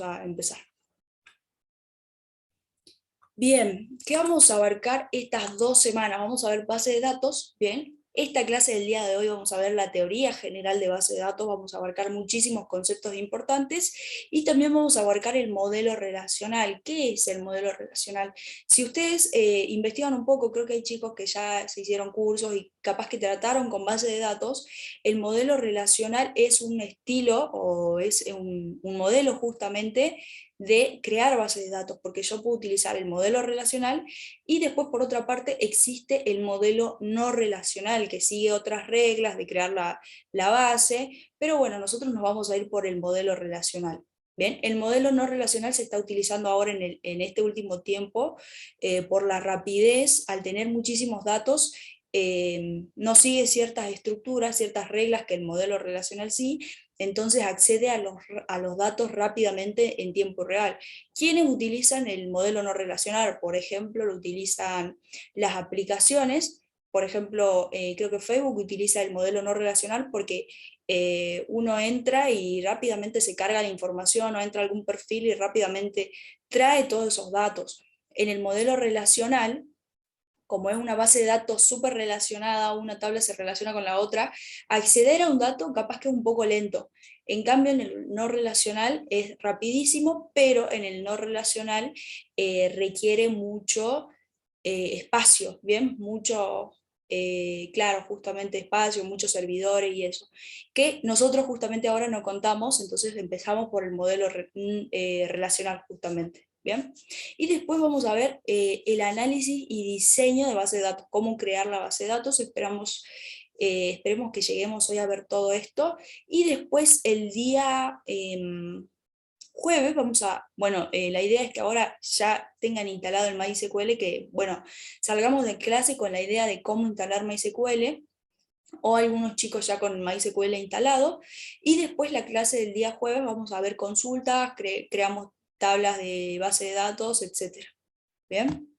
a empezar. Bien, ¿qué vamos a abarcar estas 2 semanas? Vamos a ver base de datos, bien. Esta clase del día de hoy vamos a ver la teoría general de base de datos, vamos a abarcar muchísimos conceptos importantes y también vamos a abarcar el modelo relacional. ¿Qué es el modelo relacional? Si ustedes investigan un poco, creo que hay chicos que ya se hicieron cursos y capaz que trataron con base de datos, el modelo relacional es un estilo o es un modelo justamente de crear bases de datos, porque yo puedo utilizar el modelo relacional y después por otra parte existe el modelo no relacional que sigue otras reglas de crear la base, pero bueno, nosotros nos vamos a ir por el modelo relacional. Bien, el modelo no relacional se está utilizando ahora en este último tiempo por la rapidez, al tener muchísimos datos, no sigue ciertas estructuras, ciertas reglas que el modelo relacional sí, entonces accede a los datos rápidamente en tiempo real. ¿Quiénes utilizan el modelo no relacional? Por ejemplo, lo utilizan las aplicaciones, por ejemplo, creo que Facebook utiliza el modelo no relacional porque uno entra y rápidamente se carga la información o entra a algún perfil y rápidamente trae todos esos datos. En el modelo relacional, como es una base de datos súper relacionada, una tabla se relaciona con la otra, acceder a un dato capaz que es un poco lento. En cambio, en el no relacional es rapidísimo, pero en el no relacional requiere mucho espacio, ¿bien? Mucho, claro, justamente espacio, muchos servidores y eso. Que nosotros justamente ahora no contamos, entonces empezamos por el modelo relacional justamente. ¿Bien? Y después vamos a ver el análisis y diseño de base de datos, cómo crear la base de datos. Esperemos que lleguemos hoy a ver todo esto. Y después el día jueves bueno, la idea es que ahora ya tengan instalado el MySQL, que bueno, salgamos de clase con la idea de cómo instalar MySQL, o algunos chicos ya con MySQL instalado, y después la clase del día jueves vamos a ver consultas, creamos tablas de base de datos, etcétera. ¿Bien?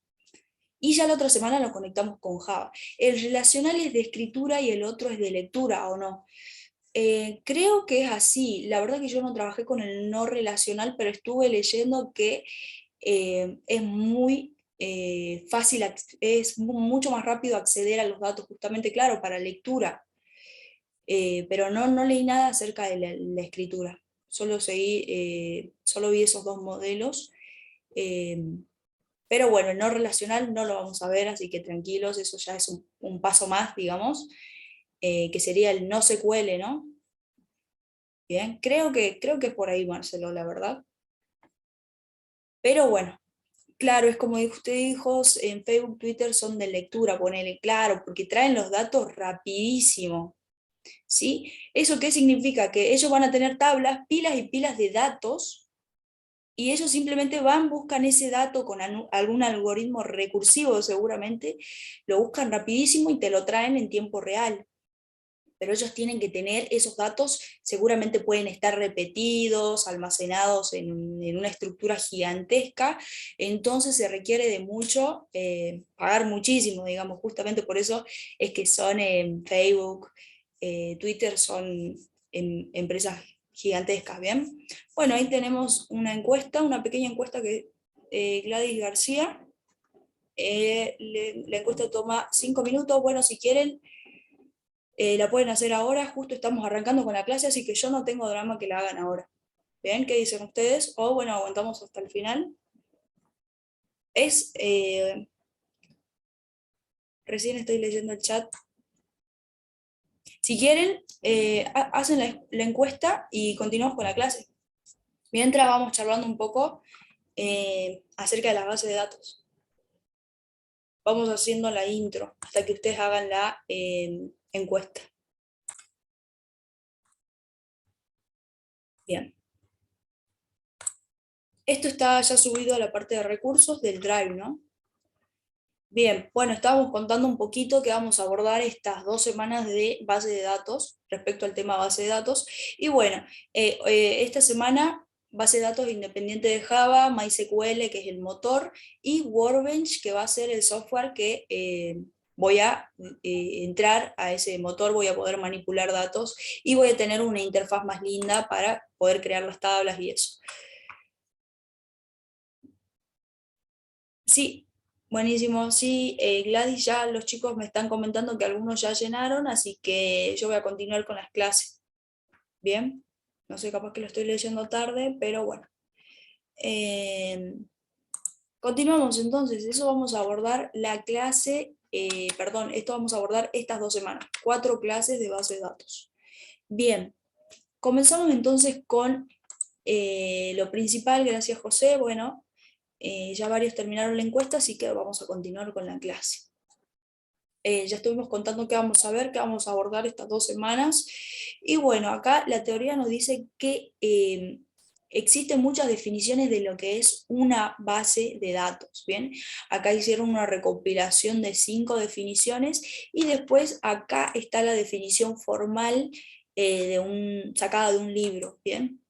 Y ya la otra semana nos conectamos con Java. El relacional es de escritura y el otro es de lectura, ¿o no? Creo que es así. La verdad que yo no trabajé con el no relacional, pero estuve leyendo que es muy fácil, es mucho más rápido acceder a los datos, justamente, claro, para lectura. Pero no leí nada acerca de la escritura. Solo vi esos dos modelos. eh, pero bueno, el no relacional no lo vamos a ver, así que tranquilos, eso ya es un paso más, digamos, que sería el no SQL, ¿no? Bien, creo que es por ahí, Marcelo, la verdad. Pero bueno, claro, es como usted dijo, en Facebook, Twitter son de lectura, ponele, claro, porque traen los datos rapidísimo, ¿sí? ¿Eso qué significa? Que ellos van a tener tablas, pilas y pilas de datos, y ellos simplemente van, buscan ese dato con algún algoritmo recursivo seguramente, lo buscan rapidísimo y te lo traen en tiempo real. Pero ellos tienen que tener esos datos, seguramente pueden estar repetidos, almacenados en una estructura gigantesca, entonces se requiere de mucho, pagar muchísimo, digamos, justamente por eso es que son Facebook, Twitter, son empresas gigantescas, ¿bien? Bueno, ahí tenemos una encuesta, una pequeña encuesta que Gladys García, la encuesta toma 5 minutos, bueno, si quieren la pueden hacer ahora, justo estamos arrancando con la clase, así que yo no tengo drama que la hagan ahora. ¿Bien? ¿Qué dicen ustedes? O bueno, aguantamos hasta el final. Es, recién estoy leyendo el chat. Si quieren, hacen la encuesta y continuamos con la clase. Mientras vamos charlando un poco acerca de las bases de datos. Vamos haciendo la intro hasta que ustedes hagan la encuesta. Bien. Esto está ya subido a la parte de recursos del Drive, ¿no? Bien, bueno, estábamos contando un poquito que vamos a abordar estas 2 semanas de base de datos respecto al tema base de datos. Y bueno, esta semana base de datos independiente de Java, MySQL, que es el motor, y Workbench, que va a ser el software que voy a entrar a ese motor, voy a poder manipular datos y voy a tener una interfaz más linda para poder crear las tablas y eso. Sí, buenísimo. Sí, Gladys, ya los chicos me están comentando que algunos ya llenaron, así que yo voy a continuar con las clases. Bien, no sé, capaz que lo estoy leyendo tarde, pero bueno. Eh, Continuamos entonces, eso vamos a abordar la clase, perdón, esto vamos a abordar estas 2 semanas, 4 clases de base de datos. Bien, comenzamos entonces con lo principal, gracias José. Bueno, ya varios terminaron la encuesta, así que vamos a continuar con la clase. Ya estuvimos contando qué vamos a ver, qué vamos a abordar estas 2 semanas. Y bueno, acá la teoría nos dice que existen muchas definiciones de lo que es una base de datos. Bien, acá hicieron una recopilación de 5 definiciones y después acá está la definición formal sacada de un libro. Bien.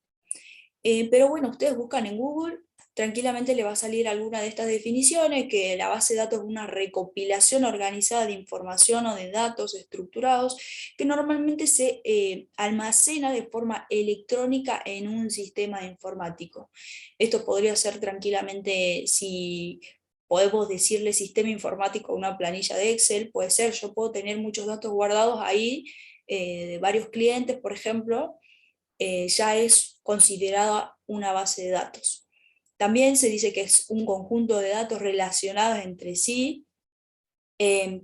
Pero bueno, ustedes buscan en Google, tranquilamente le va a salir alguna de estas definiciones, que la base de datos es una recopilación organizada de información o de datos estructurados que normalmente se almacena de forma electrónica en un sistema informático. Esto podría ser tranquilamente, si podemos decirle sistema informático a una planilla de Excel, puede ser, yo puedo tener muchos datos guardados ahí, de varios clientes, por ejemplo, ya es considerada una base de datos. También se dice que es un conjunto de datos relacionados entre sí.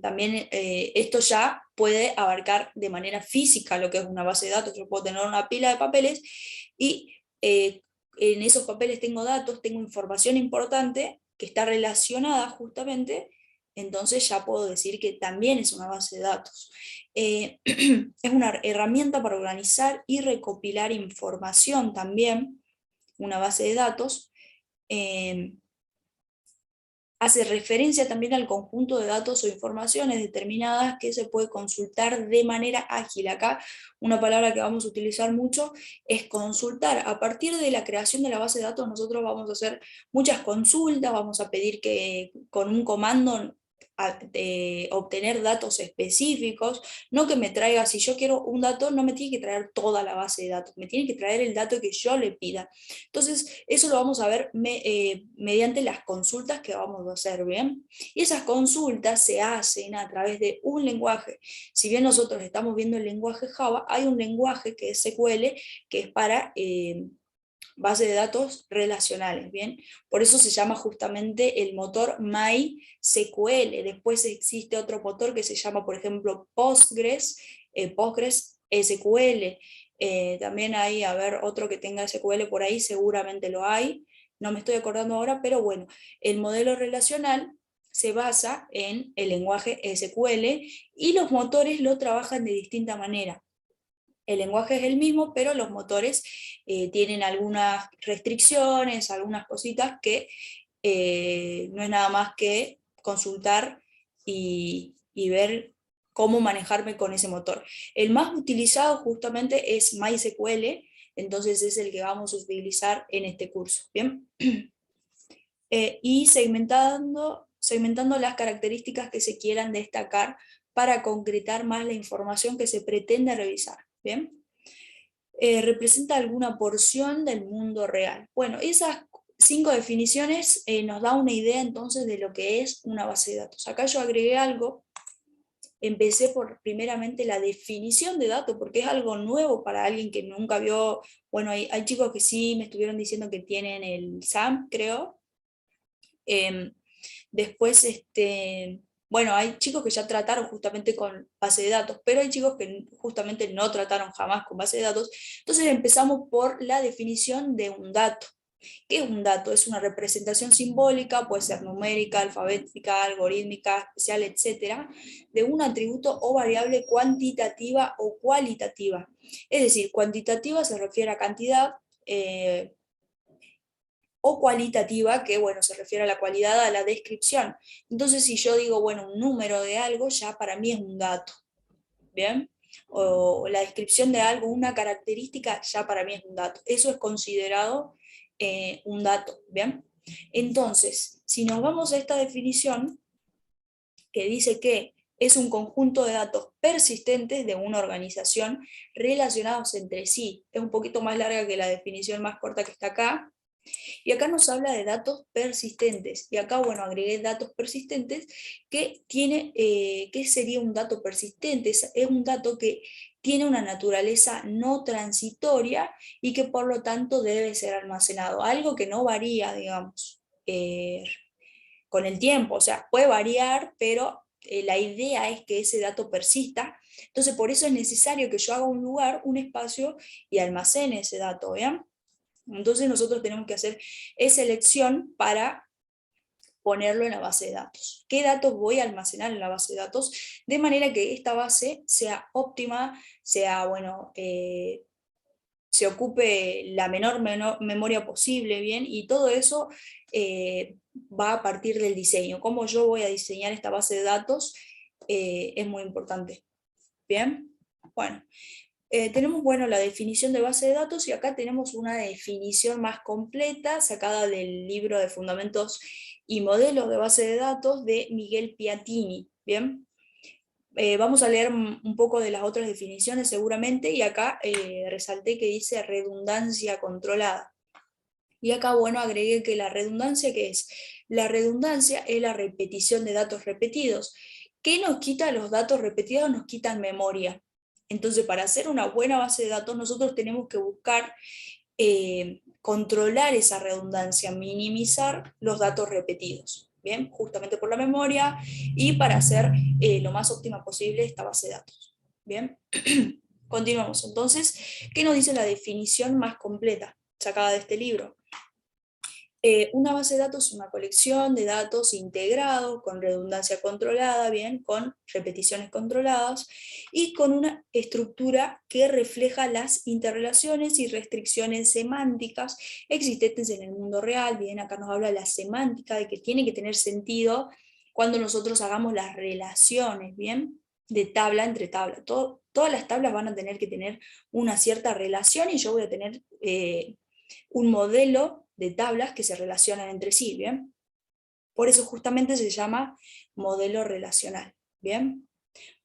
También esto ya puede abarcar de manera física lo que es una base de datos. Yo puedo tener una pila de papeles y en esos papeles tengo datos, tengo información importante que está relacionada justamente, entonces ya puedo decir que también es una base de datos. Es una herramienta para organizar y recopilar información también, una base de datos. Eh, Hace referencia también al conjunto de datos o informaciones determinadas que se puede consultar de manera ágil. Acá una palabra que vamos a utilizar mucho es consultar. A partir de la creación de la base de datos nosotros vamos a hacer muchas consultas, vamos a pedir que con un comando obtener datos específicos, no que me traiga, si yo quiero un dato, no me tiene que traer toda la base de datos, me tiene que traer el dato que yo le pida. Entonces, eso lo vamos a ver mediante las consultas que vamos a hacer, ¿bien? Y esas consultas se hacen a través de un lenguaje. Si bien nosotros estamos viendo el lenguaje Java, hay un lenguaje que es SQL, que es para base de datos relacionales, ¿bien? Por eso se llama justamente el motor MySQL. Después existe otro motor que se llama, por ejemplo, Postgres SQL. También hay, a ver, otro que tenga SQL por ahí, seguramente lo hay, no me estoy acordando ahora, pero bueno, el modelo relacional se basa en el lenguaje SQL y los motores lo trabajan de distinta manera. El lenguaje es el mismo, pero los motores tienen algunas restricciones, algunas cositas que no es nada más que consultar y ver cómo manejarme con ese motor. El más utilizado justamente es MySQL, entonces es el que vamos a utilizar en este curso. ¿Bien? Y segmentando las características que se quieran destacar para concretar más la información que se pretende revisar. ¿Bien? Representa alguna porción del mundo real. Bueno, esas 5 definiciones nos da una idea entonces de lo que es una base de datos. Acá yo agregué algo, empecé por primeramente la definición de datos, porque es algo nuevo para alguien que nunca vio. Bueno, hay chicos que sí me estuvieron diciendo que tienen el SAM, creo. Eh, Después, bueno, hay chicos que ya trataron justamente con base de datos, pero hay chicos que justamente no trataron jamás con base de datos. Entonces empezamos por la definición de un dato. ¿Qué es un dato? Es una representación simbólica, puede ser numérica, alfabética, algorítmica, especial, etcétera, de un atributo o variable cuantitativa o cualitativa. Es decir, cuantitativa se refiere a cantidad, o cualitativa, que bueno, se refiere a la cualidad, a la descripción. Entonces, si yo digo, bueno, un número de algo, ya para mí es un dato, ¿bien? O la descripción de algo, una característica, ya para mí es un dato. Eso es considerado un dato, ¿bien? Entonces, si nos vamos a esta definición, que dice que es un conjunto de datos persistentes de una organización relacionados entre sí. Es un poquito más larga que la definición más corta que está acá, Y acá nos habla de datos persistentes. Y acá, bueno, agregué datos persistentes que tiene, ¿qué sería un dato persistente? Es un dato que tiene una naturaleza no transitoria y que por lo tanto debe ser almacenado. Algo que no varía, digamos, con el tiempo. O sea, puede variar, pero la idea es que ese dato persista. Entonces, por eso es necesario que yo haga un lugar, un espacio y almacene ese dato, ¿vean? Entonces nosotros tenemos que hacer esa elección para ponerlo en la base de datos. ¿Qué datos voy a almacenar en la base de datos? De manera que esta base sea óptima, sea, bueno, se ocupe la menor memoria posible, ¿bien? Y todo eso va a partir del diseño. Cómo yo voy a diseñar esta base de datos es muy importante, ¿bien? Bueno, tenemos, bueno, la definición de base de datos y acá tenemos una definición más completa sacada del libro de Fundamentos y Modelos de Base de Datos de Miguel Piatini, ¿bien? Vamos a leer un poco de las otras definiciones seguramente y acá resalté que dice redundancia controlada. Y acá, bueno, agregué que la redundancia, ¿qué es? La redundancia es la repetición de datos repetidos. ¿Qué nos quita los datos repetidos? Nos quitan memoria. Entonces, para hacer una buena base de datos, nosotros tenemos que buscar controlar esa redundancia, minimizar los datos repetidos, ¿bien? Justamente por la memoria y para hacer lo más óptima posible esta base de datos, ¿bien? Continuamos entonces. ¿Qué nos dice la definición más completa sacada de este libro? Una base de datos es una colección de datos integrados con redundancia controlada, bien, con repeticiones controladas y con una estructura que refleja las interrelaciones y restricciones semánticas existentes en el mundo real. Bien, acá nos habla de la semántica, de que tiene que tener sentido cuando nosotros hagamos las relaciones, bien, de tabla entre tabla. Todas las tablas van a tener que tener una cierta relación y yo voy a tener un modelo de tablas que se relacionan entre sí, ¿bien? Por eso justamente se llama modelo relacional, ¿bien?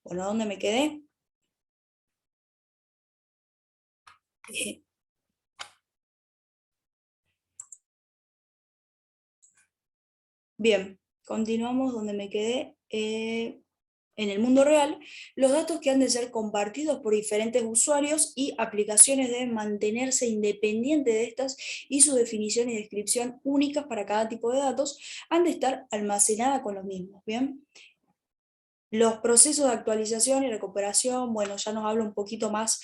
Bueno, ¿dónde me quedé? Eh, Bien, continuamos donde me quedé. En el mundo real, los datos que han de ser compartidos por diferentes usuarios y aplicaciones deben mantenerse independientes de estas y su definición y descripción únicas para cada tipo de datos han de estar almacenadas con los mismos, ¿bien? Los procesos de actualización y recuperación, bueno, ya nos habla un poquito más,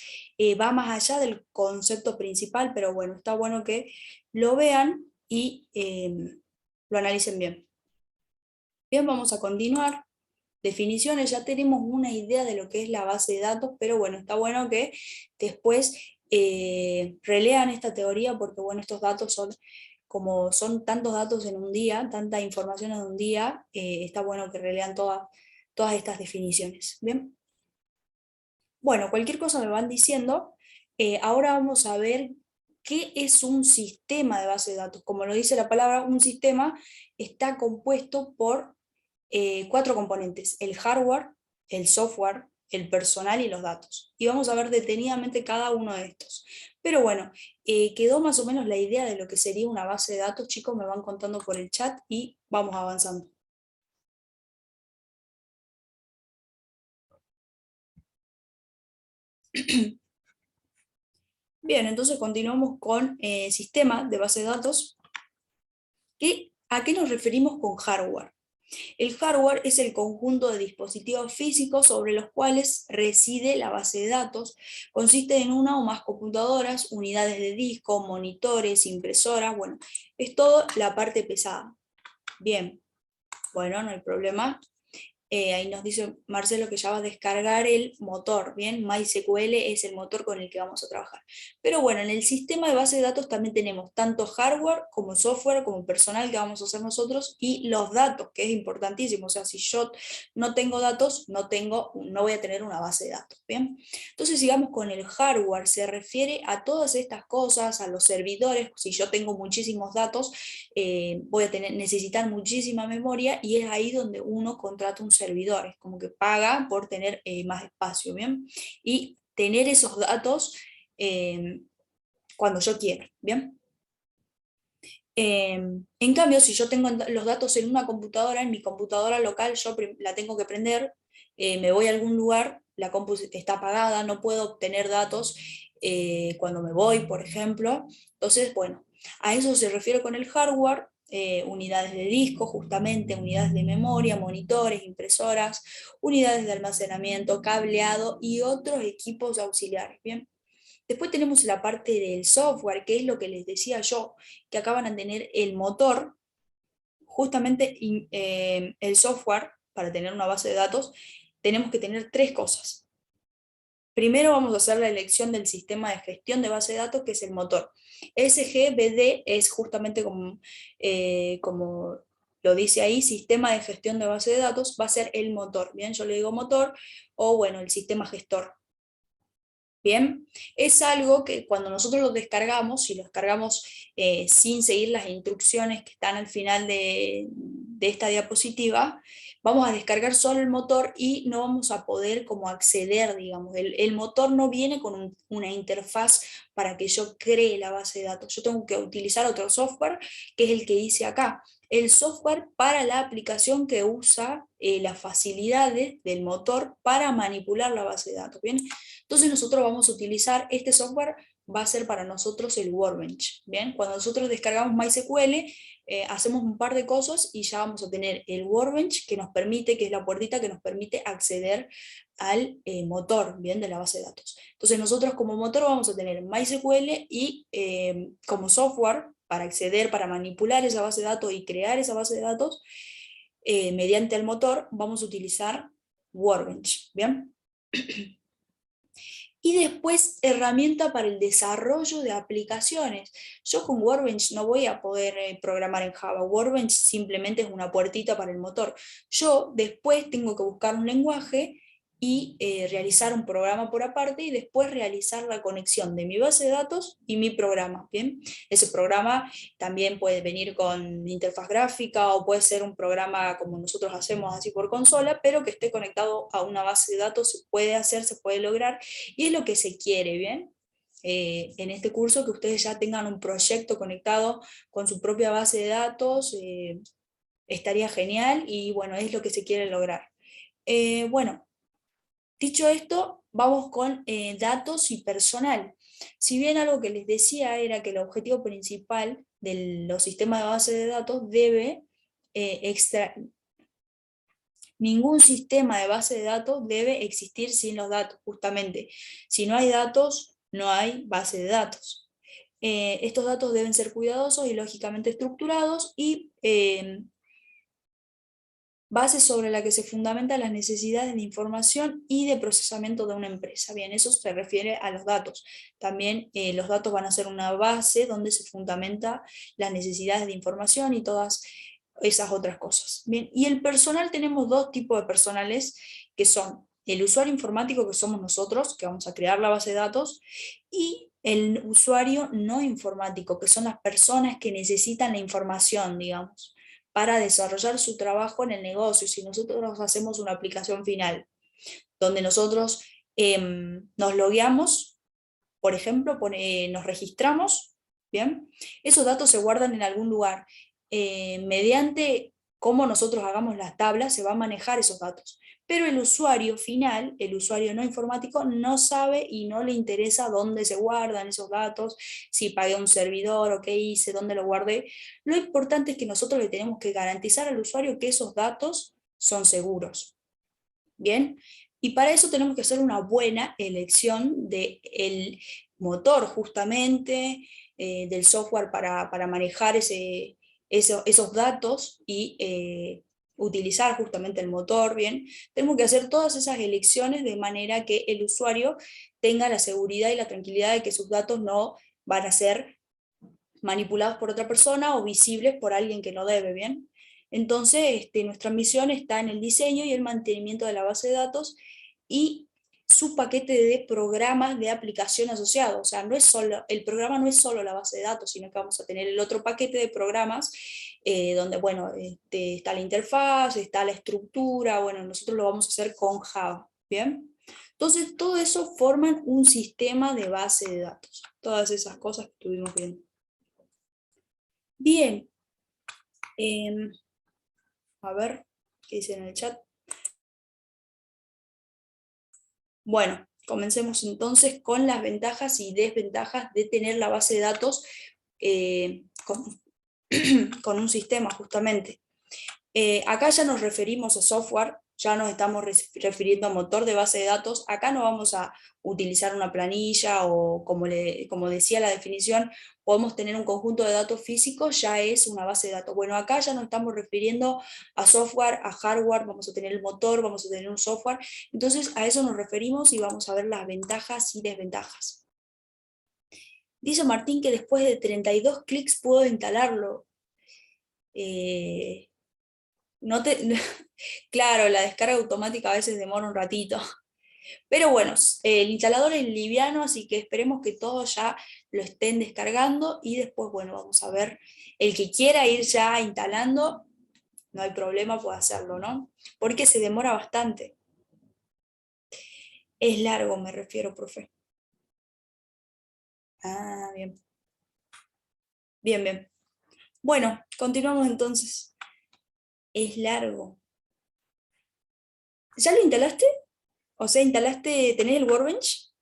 va más allá del concepto principal, pero bueno, está bueno que lo vean y lo analicen bien. Bien, vamos a continuar. Definiciones, ya tenemos una idea de lo que es la base de datos, pero bueno, está bueno que después relean esta teoría porque bueno, estos datos son, como son tantos datos en un día, tanta información en un día, está bueno que relean todas estas definiciones. Bien, bueno, cualquier cosa me van diciendo. Ahora vamos a ver qué es un sistema de base de datos. Como lo dice la palabra, un sistema está compuesto por cuatro componentes: el hardware, el software, el personal y los datos. Y vamos a ver detenidamente cada uno de estos. Pero bueno, quedó más o menos la idea de lo que sería una base de datos, chicos, me van contando por el chat y vamos avanzando. Bien, entonces continuamos con sistema de base de datos. ¿A qué nos referimos con hardware? El hardware es el conjunto de dispositivos físicos sobre los cuales reside la base de datos. Consiste en una o más computadoras, unidades de disco, monitores, impresoras, bueno, es todo la parte pesada. Bien, bueno, no hay problema. Ahí nos dice Marcelo que ya va a descargar el motor, ¿bien? MySQL es el motor con el que vamos a trabajar. Pero bueno, en el sistema de base de datos también tenemos tanto hardware como software, como personal que vamos a hacer nosotros, y los datos, que es importantísimo. O sea, si yo no tengo datos, no voy a tener una base de datos, ¿bien? Entonces sigamos con el hardware, se refiere a todas estas cosas, a los servidores. Si yo tengo muchísimos datos, voy a necesitar muchísima memoria y es ahí donde uno contrata un servidor, es como que paga por tener más espacio, ¿bien? Y tener esos datos cuando yo quiera, ¿bien? En cambio, si yo tengo los datos en una computadora, en mi computadora local, yo la tengo que prender, me voy a algún lugar, la compu está apagada, no puedo obtener datos cuando me voy, por ejemplo. Entonces, bueno, a eso se refiere con el hardware, unidades de disco, justamente, unidades de memoria, monitores, impresoras, unidades de almacenamiento, cableado y otros equipos auxiliares, ¿bien? Después tenemos la parte del software, que es lo que les decía yo, que acá van a tener el motor, justamente el software, para tener una base de datos, tenemos que tener tres cosas. Primero vamos a hacer la elección del sistema de gestión de base de datos, que es el motor. SGBD es justamente como lo dice ahí, sistema de gestión de base de datos, va a ser el motor. Bien, yo le digo motor o bueno, el sistema gestor. Bien, es algo que cuando nosotros lo descargamos, si lo descargamos sin seguir las instrucciones que están al final de esta diapositiva, vamos a descargar solo el motor y no vamos a poder como acceder, digamos. El motor no viene con una interfaz para que yo cree la base de datos. Yo tengo que utilizar otro software, que es el que hice acá. El software para la aplicación que usa las facilidades del motor para manipular la base de datos. ¿Bien? Entonces nosotros vamos a utilizar este software, va a ser para nosotros el Workbench. Bien, cuando nosotros descargamos MySQL, hacemos un par de cosas y ya vamos a tener el Workbench que nos permite, que es la puertita que nos permite acceder al motor, bien, de la base de datos. Entonces nosotros como motor vamos a tener MySQL y como software para acceder, para manipular esa base de datos y crear esa base de datos, mediante el motor vamos a utilizar Workbench, bien. Y después herramienta para el desarrollo de aplicaciones. Yo con Workbench no voy a poder programar en Java. Workbench simplemente es una puertita para el motor. Yo después tengo que buscar un lenguaje y realizar un programa por aparte y después realizar la conexión de mi base de datos y mi programa. ¿Bien? Ese programa también puede venir con interfaz gráfica o puede ser un programa como nosotros hacemos así por consola, pero que esté conectado a una base de datos. Se puede hacer, se puede lograr y es lo que se quiere, ¿bien? En este curso que ustedes ya tengan un proyecto conectado con su propia base de datos, estaría genial y bueno, es lo que se quiere lograr. Bueno, dicho esto, vamos con datos y personal. Si bien algo que les decía era que el objetivo principal de los sistemas de base de datos debe ningún sistema de base de datos debe existir sin los datos, justamente. Si no hay datos, no hay base de datos. Estos datos deben ser cuidadosos y lógicamente estructurados y base sobre la que se fundamentan las necesidades de información y de procesamiento de una empresa. Bien, eso se refiere a los datos. También los datos van a ser una base donde se fundamenta las necesidades de información y todas esas otras cosas. Bien, y el personal, tenemos dos tipos de personales que son el usuario informático, que somos nosotros, que vamos a crear la base de datos, y el usuario no informático, que son las personas que necesitan la información, digamos, para desarrollar su trabajo en el negocio. Si nosotros hacemos una aplicación final, donde nosotros nos logueamos, por ejemplo, nos registramos, ¿bien? Esos datos se guardan en algún lugar. Mediante cómo nosotros hagamos las tablas, se va a manejar esos datos. Pero el usuario final, el usuario no informático, no sabe y no le interesa dónde se guardan esos datos, si pagué un servidor o qué hice, dónde lo guardé. Lo importante es que nosotros le tenemos que garantizar al usuario que esos datos son seguros. ¿Bien? Y para eso tenemos que hacer una buena elección del motor, justamente, del software para manejar esos datos y utilizar justamente el motor, ¿bien? Tenemos que hacer todas esas elecciones de manera que el usuario tenga la seguridad y la tranquilidad de que sus datos no van a ser manipulados por otra persona o visibles por alguien que no debe, ¿bien? Entonces, nuestra misión está en el diseño y el mantenimiento de la base de datos y su paquete de programas de aplicación asociado. O sea, no es solo, el programa no es solo la base de datos, sino que vamos a tener el otro paquete de programas donde, bueno, está la interfaz, está la estructura, bueno, nosotros lo vamos a hacer con Java, ¿bien? Entonces, todo eso forman un sistema de base de datos. Todas esas cosas que estuvimos viendo. Bien, a ver, ¿qué dicen en el chat? Bueno, comencemos entonces con las ventajas y desventajas de tener la base de datos con, con un sistema justamente. Acá ya nos referimos a software, ya nos estamos refiriendo a motor de base de datos. Acá no vamos a utilizar una planilla o como decía la definición, podemos tener un conjunto de datos físicos, ya es una base de datos. Bueno, acá ya nos estamos refiriendo a software, a hardware, vamos a tener el motor, vamos a tener un software. Entonces a eso nos referimos y vamos a ver las ventajas y desventajas. Dice Martín que después de 32 clics puedo instalarlo. Eh, no te, Claro, la descarga automática a veces demora un ratito, pero bueno, el instalador es liviano, así que esperemos que todos ya lo estén descargando y después, bueno, vamos a ver, el que quiera ir ya instalando, no hay problema, puede hacerlo, ¿no? Porque se demora bastante. Es largo, me refiero, profe. Ah, bien, bien, bien. Bueno, continuamos entonces. Es largo. ¿Ya lo instalaste? O sea, instalaste, ¿tenés el Workbench?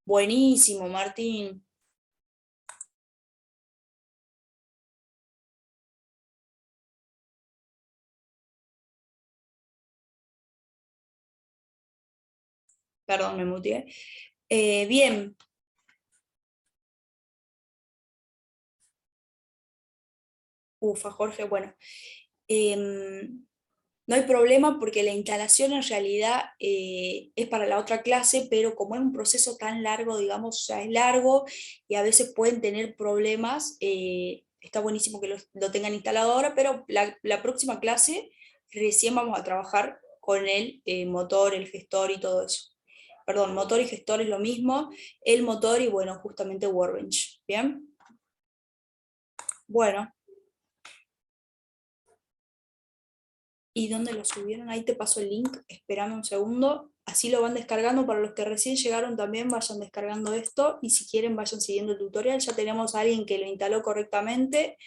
Buenísimo, Martín. Perdón, me muteé. Bien, ufa, Jorge, bueno, no hay problema porque la instalación en realidad es para la otra clase, pero como es un proceso tan largo, digamos, ya es largo y a veces pueden tener problemas, está buenísimo que lo tengan instalado ahora, pero la próxima clase recién vamos a trabajar con el motor, el gestor y todo eso. Perdón, motor y gestor es lo mismo, el motor y bueno, justamente Workbench. Bien, bueno. ¿Y dónde lo subieron? Ahí te paso el link, esperame un segundo. Así lo van descargando. Para los que recién llegaron también vayan descargando esto y si quieren vayan siguiendo el tutorial. Ya tenemos a alguien que lo instaló correctamente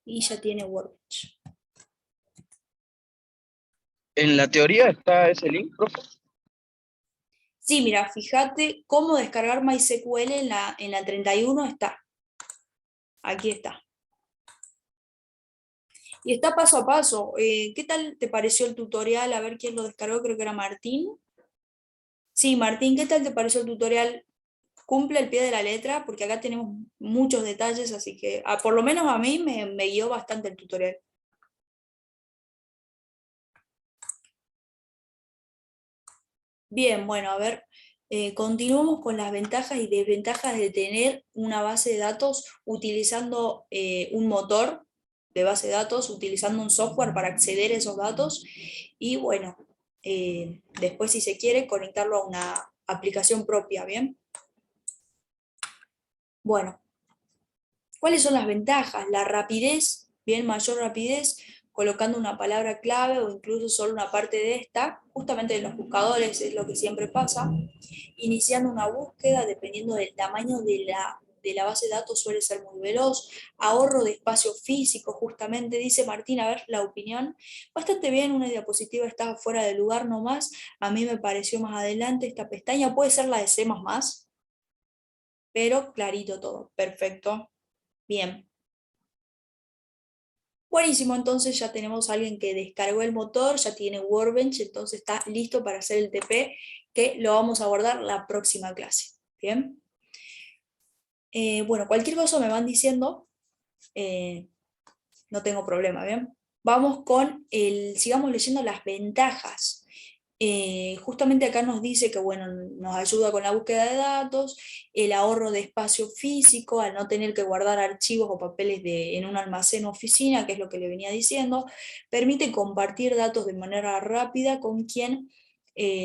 y ya tiene Workbench. En la teoría está ese link, profe. Sí, mira, fíjate cómo descargar MySQL en la 31 está. Aquí está. Y está paso a paso. ¿Qué tal te pareció el tutorial? A ver quién lo descargó, creo que era Martín. Sí, Martín, ¿qué tal te pareció el tutorial? Cumple el pie de la letra, porque acá tenemos muchos detalles, así que por lo menos a mí me guió bastante el tutorial. Bien, bueno, a ver, continuamos con las ventajas y desventajas de tener una base de datos utilizando un motor de base de datos, utilizando un software para acceder a esos datos y bueno, después si se quiere conectarlo a una aplicación propia, ¿bien? Bueno, ¿cuáles son las ventajas? La rapidez, bien, mayor rapidez, colocando una palabra clave o incluso solo una parte de esta, justamente en los buscadores es lo que siempre pasa, iniciando una búsqueda dependiendo del tamaño de la base de datos suele ser muy veloz, ahorro de espacio físico, justamente, dice Martín, a ver la opinión, bastante bien, una diapositiva está fuera de lugar nomás, a mí me pareció más adelante esta pestaña, puede ser la de C++, pero clarito todo, perfecto, bien. Buenísimo, entonces ya tenemos a alguien que descargó el motor, ya tiene Workbench, entonces está listo para hacer el TP, que lo vamos a abordar la próxima clase. Bien. Bueno, cualquier cosa me van diciendo, eh, no tengo problema, ¿bien? Vamos sigamos leyendo las ventajas. Justamente acá nos dice que, bueno, nos ayuda con la búsqueda de datos, el ahorro de espacio físico, al no tener que guardar archivos o papeles en un almacén o oficina, que es lo que le venía diciendo, permite compartir datos de manera rápida con quien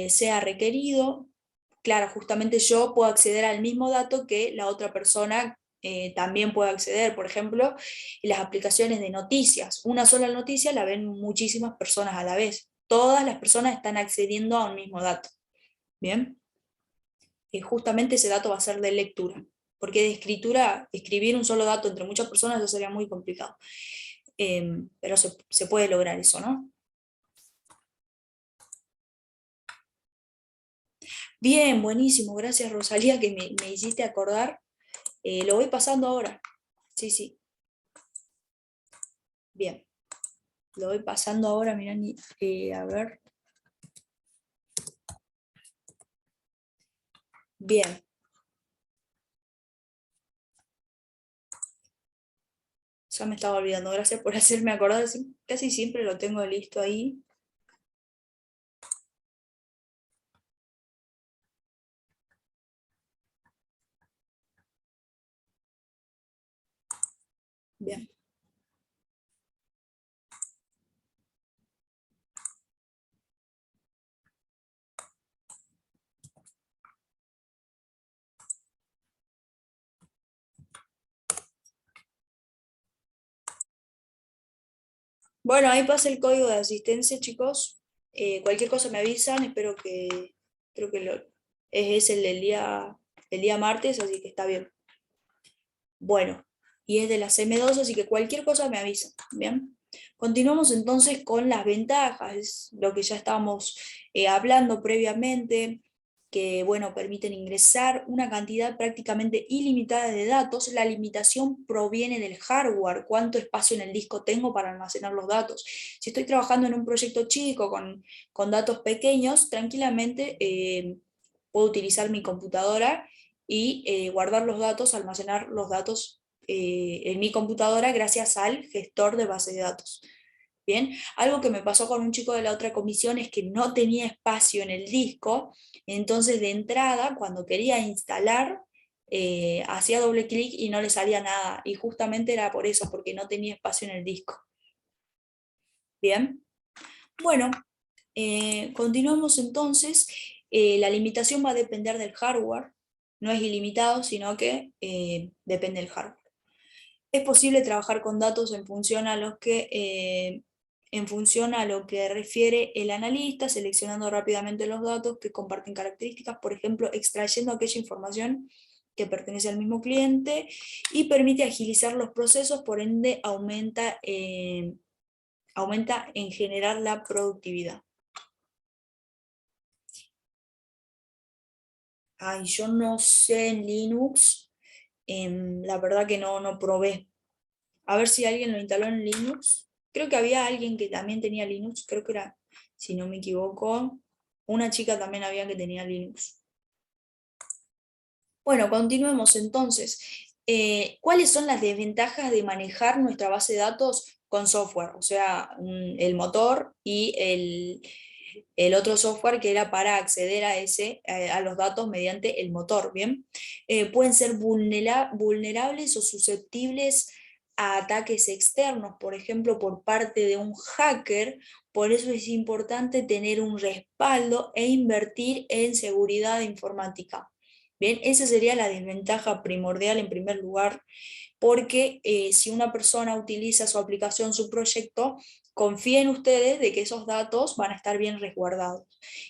sea requerido. Claro, justamente yo puedo acceder al mismo dato que la otra persona también puede acceder. Por ejemplo, las aplicaciones de noticias. Una sola noticia la ven muchísimas personas a la vez. Todas las personas están accediendo a un mismo dato. Bien. justamente ese dato va a ser de lectura, porque de escritura, escribir un solo dato entre muchas personas eso sería muy complicado. Pero se puede lograr eso, ¿no? Bien, buenísimo, gracias Rosalía que me hiciste acordar. Lo voy pasando ahora. Sí, sí, bien. Lo voy pasando ahora, mirá, a ver. Bien, ya me estaba olvidando. Gracias por hacerme acordar. Casi siempre lo tengo listo ahí. Bien. Bueno, ahí pasa el código de asistencia, chicos. Cualquier cosa me avisan. Creo que es el el día martes, así que está bien. Bueno, y es de las M2, así que cualquier cosa me avisan. Bien. Continuamos entonces con las ventajas, es lo que ya estábamos hablando previamente, que bueno, permiten ingresar una cantidad prácticamente ilimitada de datos. La limitación proviene del hardware, cuánto espacio en el disco tengo para almacenar los datos. Si estoy trabajando en un proyecto chico con datos pequeños, tranquilamente puedo utilizar mi computadora y guardar los datos, almacenar los datos en mi computadora gracias al gestor de base de datos. Bien, algo que me pasó con un chico de la otra comisión es que no tenía espacio en el disco, entonces de entrada, cuando quería instalar, hacía doble clic y no le salía nada, y justamente era por eso, porque no tenía espacio en el disco. Bien, bueno, continuamos entonces. La limitación va a depender del hardware, no es ilimitado, sino que depende del hardware. Es posible trabajar con datos en función a lo que refiere el analista, seleccionando rápidamente los datos que comparten características, por ejemplo, extrayendo aquella información que pertenece al mismo cliente y permite agilizar los procesos, por ende aumenta en general la productividad. Ay, yo no sé en Linux, la verdad que no probé. A ver si alguien lo instaló en Linux. Creo que había alguien que también tenía Linux, creo que era, si no me equivoco, una chica también había que tenía Linux. Bueno, continuemos entonces. ¿Cuáles son las desventajas de manejar nuestra base de datos con software? O sea, el motor y el otro software que era para acceder a los datos mediante el motor, ¿bien? Pueden ser vulnerables o susceptibles a ataques externos, por ejemplo, por parte de un hacker. Por eso es importante tener un respaldo e invertir en seguridad informática. Bien, esa sería la desventaja primordial en primer lugar, porque si una persona utiliza su aplicación, su proyecto, confíen ustedes de que esos datos van a estar bien resguardados.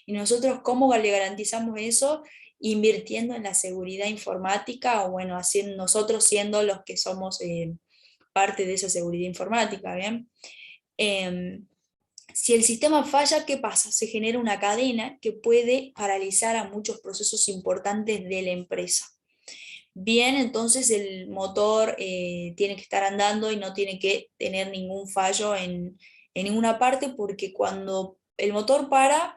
Y nosotros, ¿cómo le garantizamos eso? Invirtiendo en la seguridad informática o bueno, nosotros siendo los que somos parte de esa seguridad informática, ¿bien? Em, si el sistema falla, ¿qué pasa? Se genera una cadena que puede paralizar a muchos procesos importantes de la empresa. Bien, entonces el motor tiene que estar andando y no tiene que tener ningún fallo en ninguna parte, porque cuando el motor para,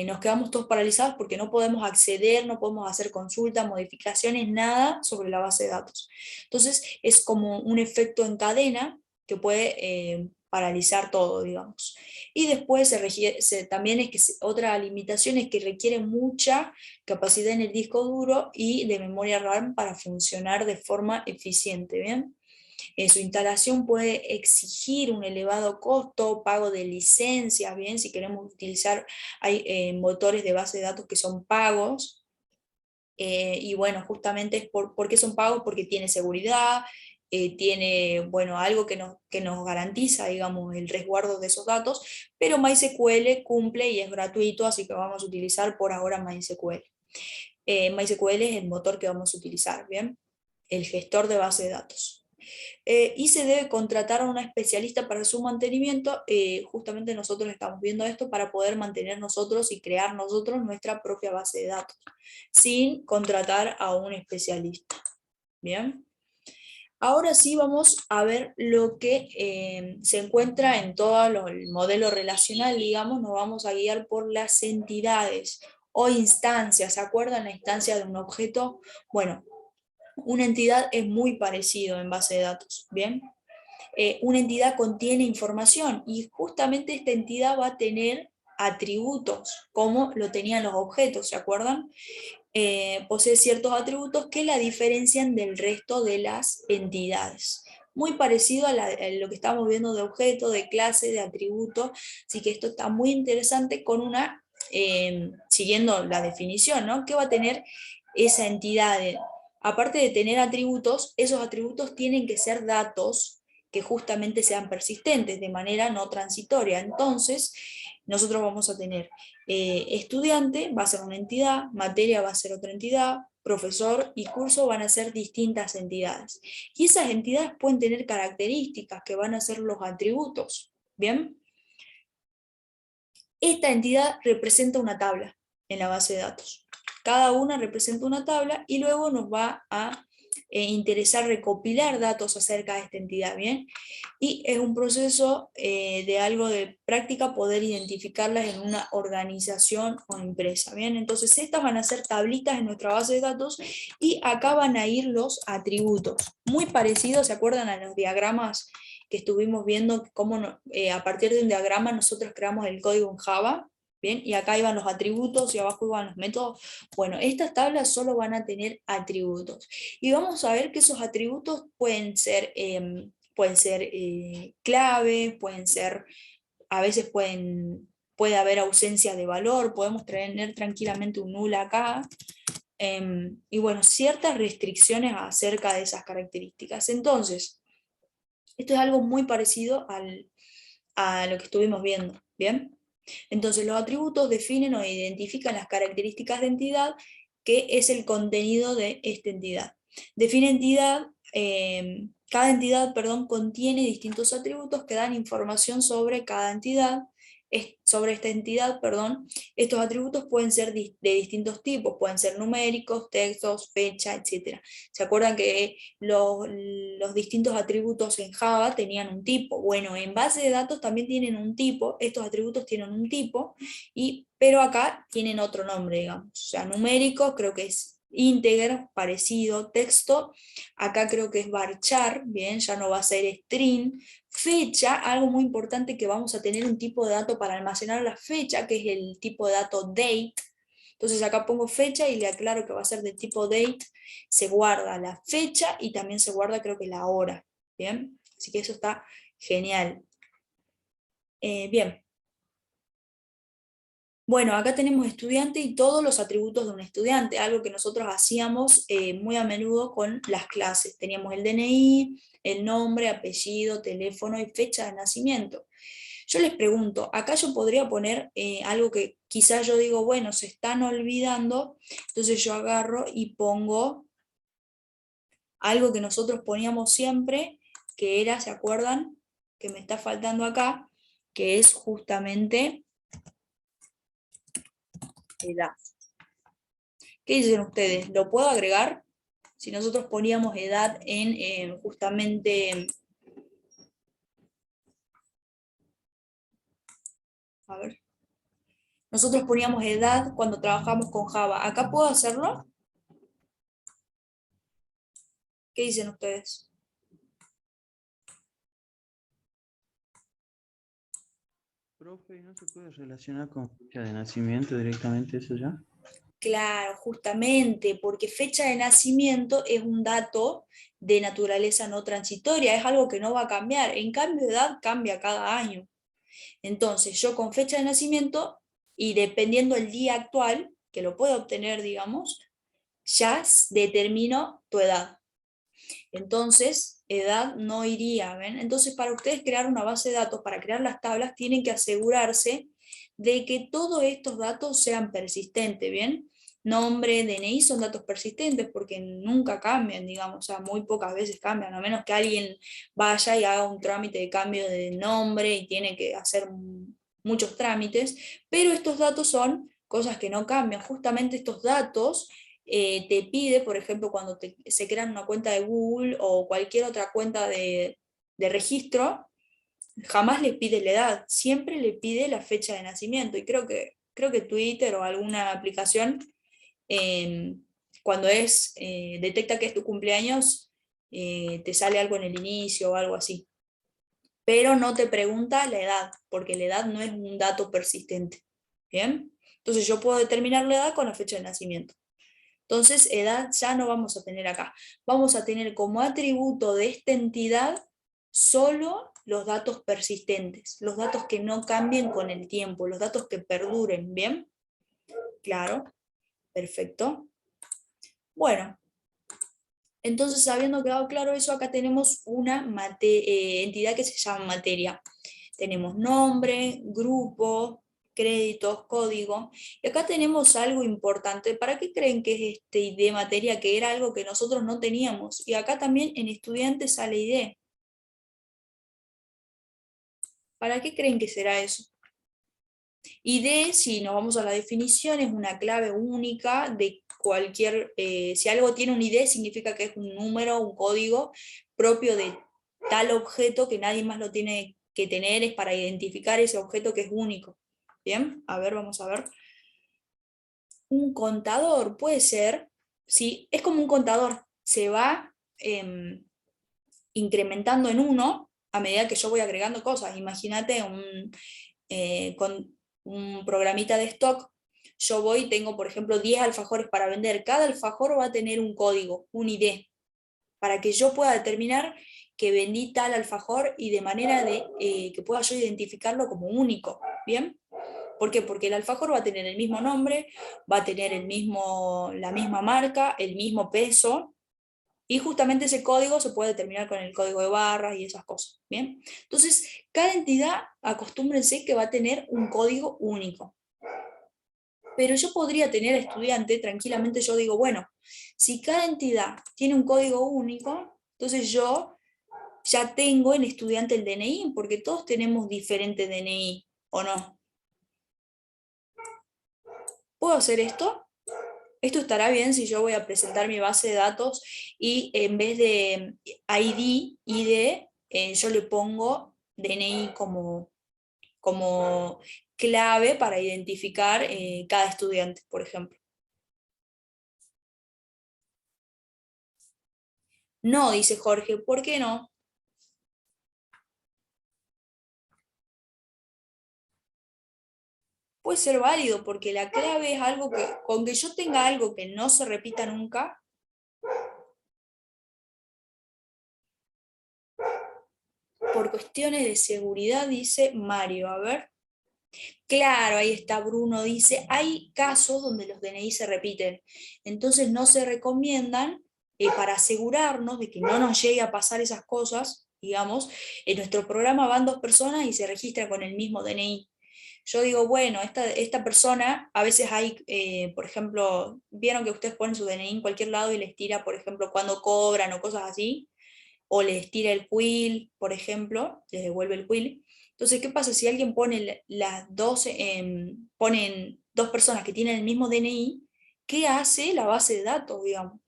nos quedamos todos paralizados porque no podemos acceder, no podemos hacer consultas, modificaciones, nada sobre la base de datos. Entonces es como un efecto en cadena que puede paralizar todo, digamos. Y después también es que otra limitación es que requiere mucha capacidad en el disco duro y de memoria RAM para funcionar de forma eficiente, ¿bien? Su instalación puede exigir un elevado costo, pago de licencias, ¿bien? Si queremos utilizar, hay motores de base de datos que son pagos, y bueno, justamente es ¿por qué son pagos? Porque tiene seguridad, tiene, bueno, algo que nos garantiza, digamos, el resguardo de esos datos, pero MySQL cumple y es gratuito, así que vamos a utilizar por ahora MySQL. MySQL es el motor que vamos a utilizar, ¿bien? El gestor de base de datos. Y se debe contratar a una especialista para su mantenimiento. Justamente nosotros estamos viendo esto para poder mantener nosotros y crear nosotros nuestra propia base de datos, sin contratar a un especialista. Bien. Ahora sí vamos a ver lo que se encuentra en todo el modelo relacional, digamos, nos vamos a guiar por las entidades o instancias. ¿Se acuerdan la instancia de un objeto? Bueno, una entidad es muy parecido en base de datos, ¿bien? Una entidad contiene información y justamente esta entidad va a tener atributos, como lo tenían los objetos, ¿se acuerdan? Posee ciertos atributos que la diferencian del resto de las entidades. Muy parecido a lo que estamos viendo de objeto, de clase, de atributo, así que esto está muy interesante con una, siguiendo la definición, ¿no? ¿Qué va a tener esa entidad? Aparte de tener atributos, esos atributos tienen que ser datos que justamente sean persistentes, de manera no transitoria. Entonces, nosotros vamos a tener estudiante, va a ser una entidad, materia va a ser otra entidad, profesor y curso van a ser distintas entidades. Y esas entidades pueden tener características que van a ser los atributos. ¿Bien? Esta entidad representa una tabla en la base de datos. Cada una representa una tabla y luego nos va a interesar recopilar datos acerca de esta entidad, ¿bien? Y es un proceso de algo de práctica poder identificarlas en una organización o empresa, ¿bien? Entonces estas van a ser tablitas en nuestra base de datos y acá van a ir los atributos. Muy parecidos, ¿se acuerdan a los diagramas que estuvimos viendo cómo a partir de un diagrama nosotros creamos el código en Java? Bien, y acá iban los atributos y abajo iban los métodos. Bueno, estas tablas solo van a tener atributos. Y vamos a ver que esos atributos pueden ser clave, pueden ser, a veces puede haber ausencia de valor, podemos tener tranquilamente un null acá. Y bueno, ciertas restricciones acerca de esas características. Entonces, esto es algo muy parecido a lo que estuvimos viendo, ¿bien? Entonces, los atributos definen o identifican las características de entidad, que es el contenido de esta entidad. Define entidad, cada entidad, perdón, contiene distintos atributos que dan información sobre cada entidad, sobre esta entidad, perdón. Estos atributos pueden ser de distintos tipos, pueden ser numéricos, textos, fecha, etc. ¿Se acuerdan que los distintos atributos en Java tenían un tipo? Bueno, en base de datos también tienen un tipo, estos atributos tienen un tipo, pero acá tienen otro nombre, digamos. O sea, numérico creo que es integer, parecido, texto, acá creo que es varchar, bien, ya no va a ser string. Fecha, algo muy importante, que vamos a tener un tipo de dato para almacenar la fecha, que es el tipo de dato date. Entonces acá pongo fecha y le aclaro que va a ser de tipo date, se guarda la fecha y también se guarda creo que la hora, ¿bien? Así que eso está genial. Bien. Bueno, acá tenemos estudiante y todos los atributos de un estudiante, algo que nosotros hacíamos muy a menudo con las clases. Teníamos el DNI, el nombre, apellido, teléfono y fecha de nacimiento. Yo les pregunto, acá yo podría poner algo que quizás yo digo, bueno, se están olvidando, entonces yo agarro y pongo algo que nosotros poníamos siempre, que era, ¿se acuerdan? Que me está faltando acá, que es justamente edad. ¿Qué dicen ustedes? ¿Lo puedo agregar? Si nosotros poníamos edad en justamente, a ver, nosotros poníamos edad cuando trabajamos con Java. ¿Acá puedo hacerlo? ¿Qué dicen ustedes? Profe, ¿no se puede relacionar con fecha de nacimiento directamente eso ya? Claro, justamente, porque fecha de nacimiento es un dato de naturaleza no transitoria, es algo que no va a cambiar. En cambio, edad cambia cada año. Entonces, yo con fecha de nacimiento y dependiendo el día actual, que lo puedo obtener, digamos, ya determino tu edad. Entonces, edad no iría, ¿ven? Entonces, para ustedes crear una base de datos, para crear las tablas, tienen que asegurarse de que todos estos datos sean persistentes, ¿bien? Nombre, DNI son datos persistentes porque nunca cambian, digamos, o sea, muy pocas veces cambian, a menos que alguien vaya y haga un trámite de cambio de nombre y tiene que hacer muchos trámites, pero estos datos son cosas que no cambian. Justamente estos datos te pide, por ejemplo, cuando se crean una cuenta de Google o cualquier otra cuenta de registro, jamás le pide la edad, siempre le pide la fecha de nacimiento. Y creo que Twitter o alguna aplicación, eh, cuando detecta que es tu cumpleaños, te sale algo en el inicio o algo así. Pero no te pregunta la edad, porque la edad no es un dato persistente. ¿Bien? Entonces yo puedo determinar la edad con la fecha de nacimiento. Entonces, edad ya no vamos a tener acá. Vamos a tener como atributo de esta entidad solo los datos persistentes, los datos que no cambien con el tiempo, los datos que perduren, ¿bien? Claro, perfecto. Bueno, entonces habiendo quedado claro eso, acá tenemos una entidad que se llama materia. Tenemos nombre, grupo, créditos, código. Y acá tenemos algo importante. ¿Para qué creen que es este ID materia? Que era algo que nosotros no teníamos. Y acá también en estudiantes sale ID. ¿Para qué creen que será eso? ID, si nos vamos a la definición, es una clave única de cualquier... si algo tiene un ID, significa que es un número, un código propio de tal objeto que nadie más lo tiene que tener, es para identificar ese objeto que es único. Bien, a ver, vamos a ver. Un contador puede ser, sí, es como un contador, se va incrementando en uno a medida que yo voy agregando cosas. Imagínate con un programita de stock, yo voy y tengo, por ejemplo, 10 alfajores para vender. Cada alfajor va a tener un código, un ID, para que yo pueda determinar que vendí tal alfajor y de manera que pueda yo identificarlo como único. ¿Bien? ¿Por qué? Porque el alfajor va a tener el mismo nombre, va a tener la misma marca, el mismo peso, y justamente ese código se puede determinar con el código de barras y esas cosas. ¿Bien? Entonces, cada entidad, acostúmbrense que va a tener un código único. Pero yo podría tener estudiante, tranquilamente yo digo, bueno, si cada entidad tiene un código único, entonces yo ya tengo en estudiante el DNI, porque todos tenemos diferente DNI, ¿o no? ¿Puedo hacer esto? Esto estará bien si yo voy a presentar mi base de datos y en vez de ID, yo le pongo DNI como clave para identificar cada estudiante, por ejemplo. No, dice Jorge, ¿por qué no? Puede ser válido porque la clave es algo que, con que yo tenga algo que no se repita nunca, por cuestiones de seguridad, dice Mario. A ver. Claro, ahí está Bruno, dice, hay casos donde los DNI se repiten, entonces no se recomiendan para asegurarnos de que no nos llegue a pasar esas cosas, digamos, en nuestro programa van 2 personas y se registran con el mismo DNI. Yo digo, bueno, esta persona, a veces hay, por ejemplo, vieron que ustedes ponen su DNI en cualquier lado y les tira, por ejemplo, cuando cobran o cosas así, o les tira el quill, por ejemplo, les devuelve el quill. Entonces, ¿qué pasa si alguien pone las dos, ponen 2 personas que tienen el mismo DNI? ¿Qué hace la base de datos, digamos?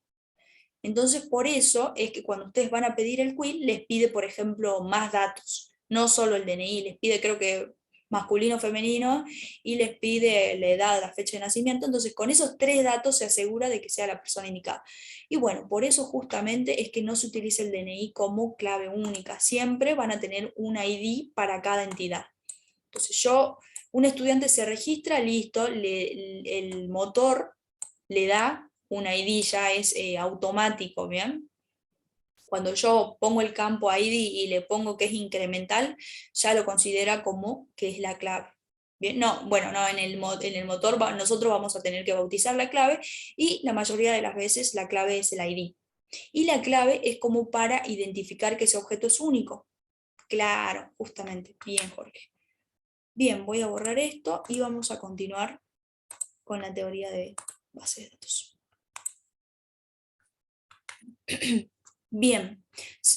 Entonces, por eso es que cuando ustedes van a pedir el quill, les pide, por ejemplo, más datos, no solo el DNI, les pide, creo que masculino, femenino, y les pide la edad, la fecha de nacimiento. Entonces, con esos 3 datos se asegura de que sea la persona indicada. Y bueno, por eso justamente es que no se utiliza el DNI como clave única. Siempre van a tener un ID para cada entidad. Entonces, un estudiante se registra, listo, el motor le da un ID, ya es automático, ¿bien? Cuando yo pongo el campo ID y le pongo que es incremental, ya lo considera como que es la clave. Bien, no, bueno, no, en el motor nosotros vamos a tener que bautizar la clave y la mayoría de las veces la clave es el ID. Y la clave es como para identificar que ese objeto es único. Claro, justamente. Bien, Jorge. Bien, voy a borrar esto y vamos a continuar con la teoría de base de datos. Bien,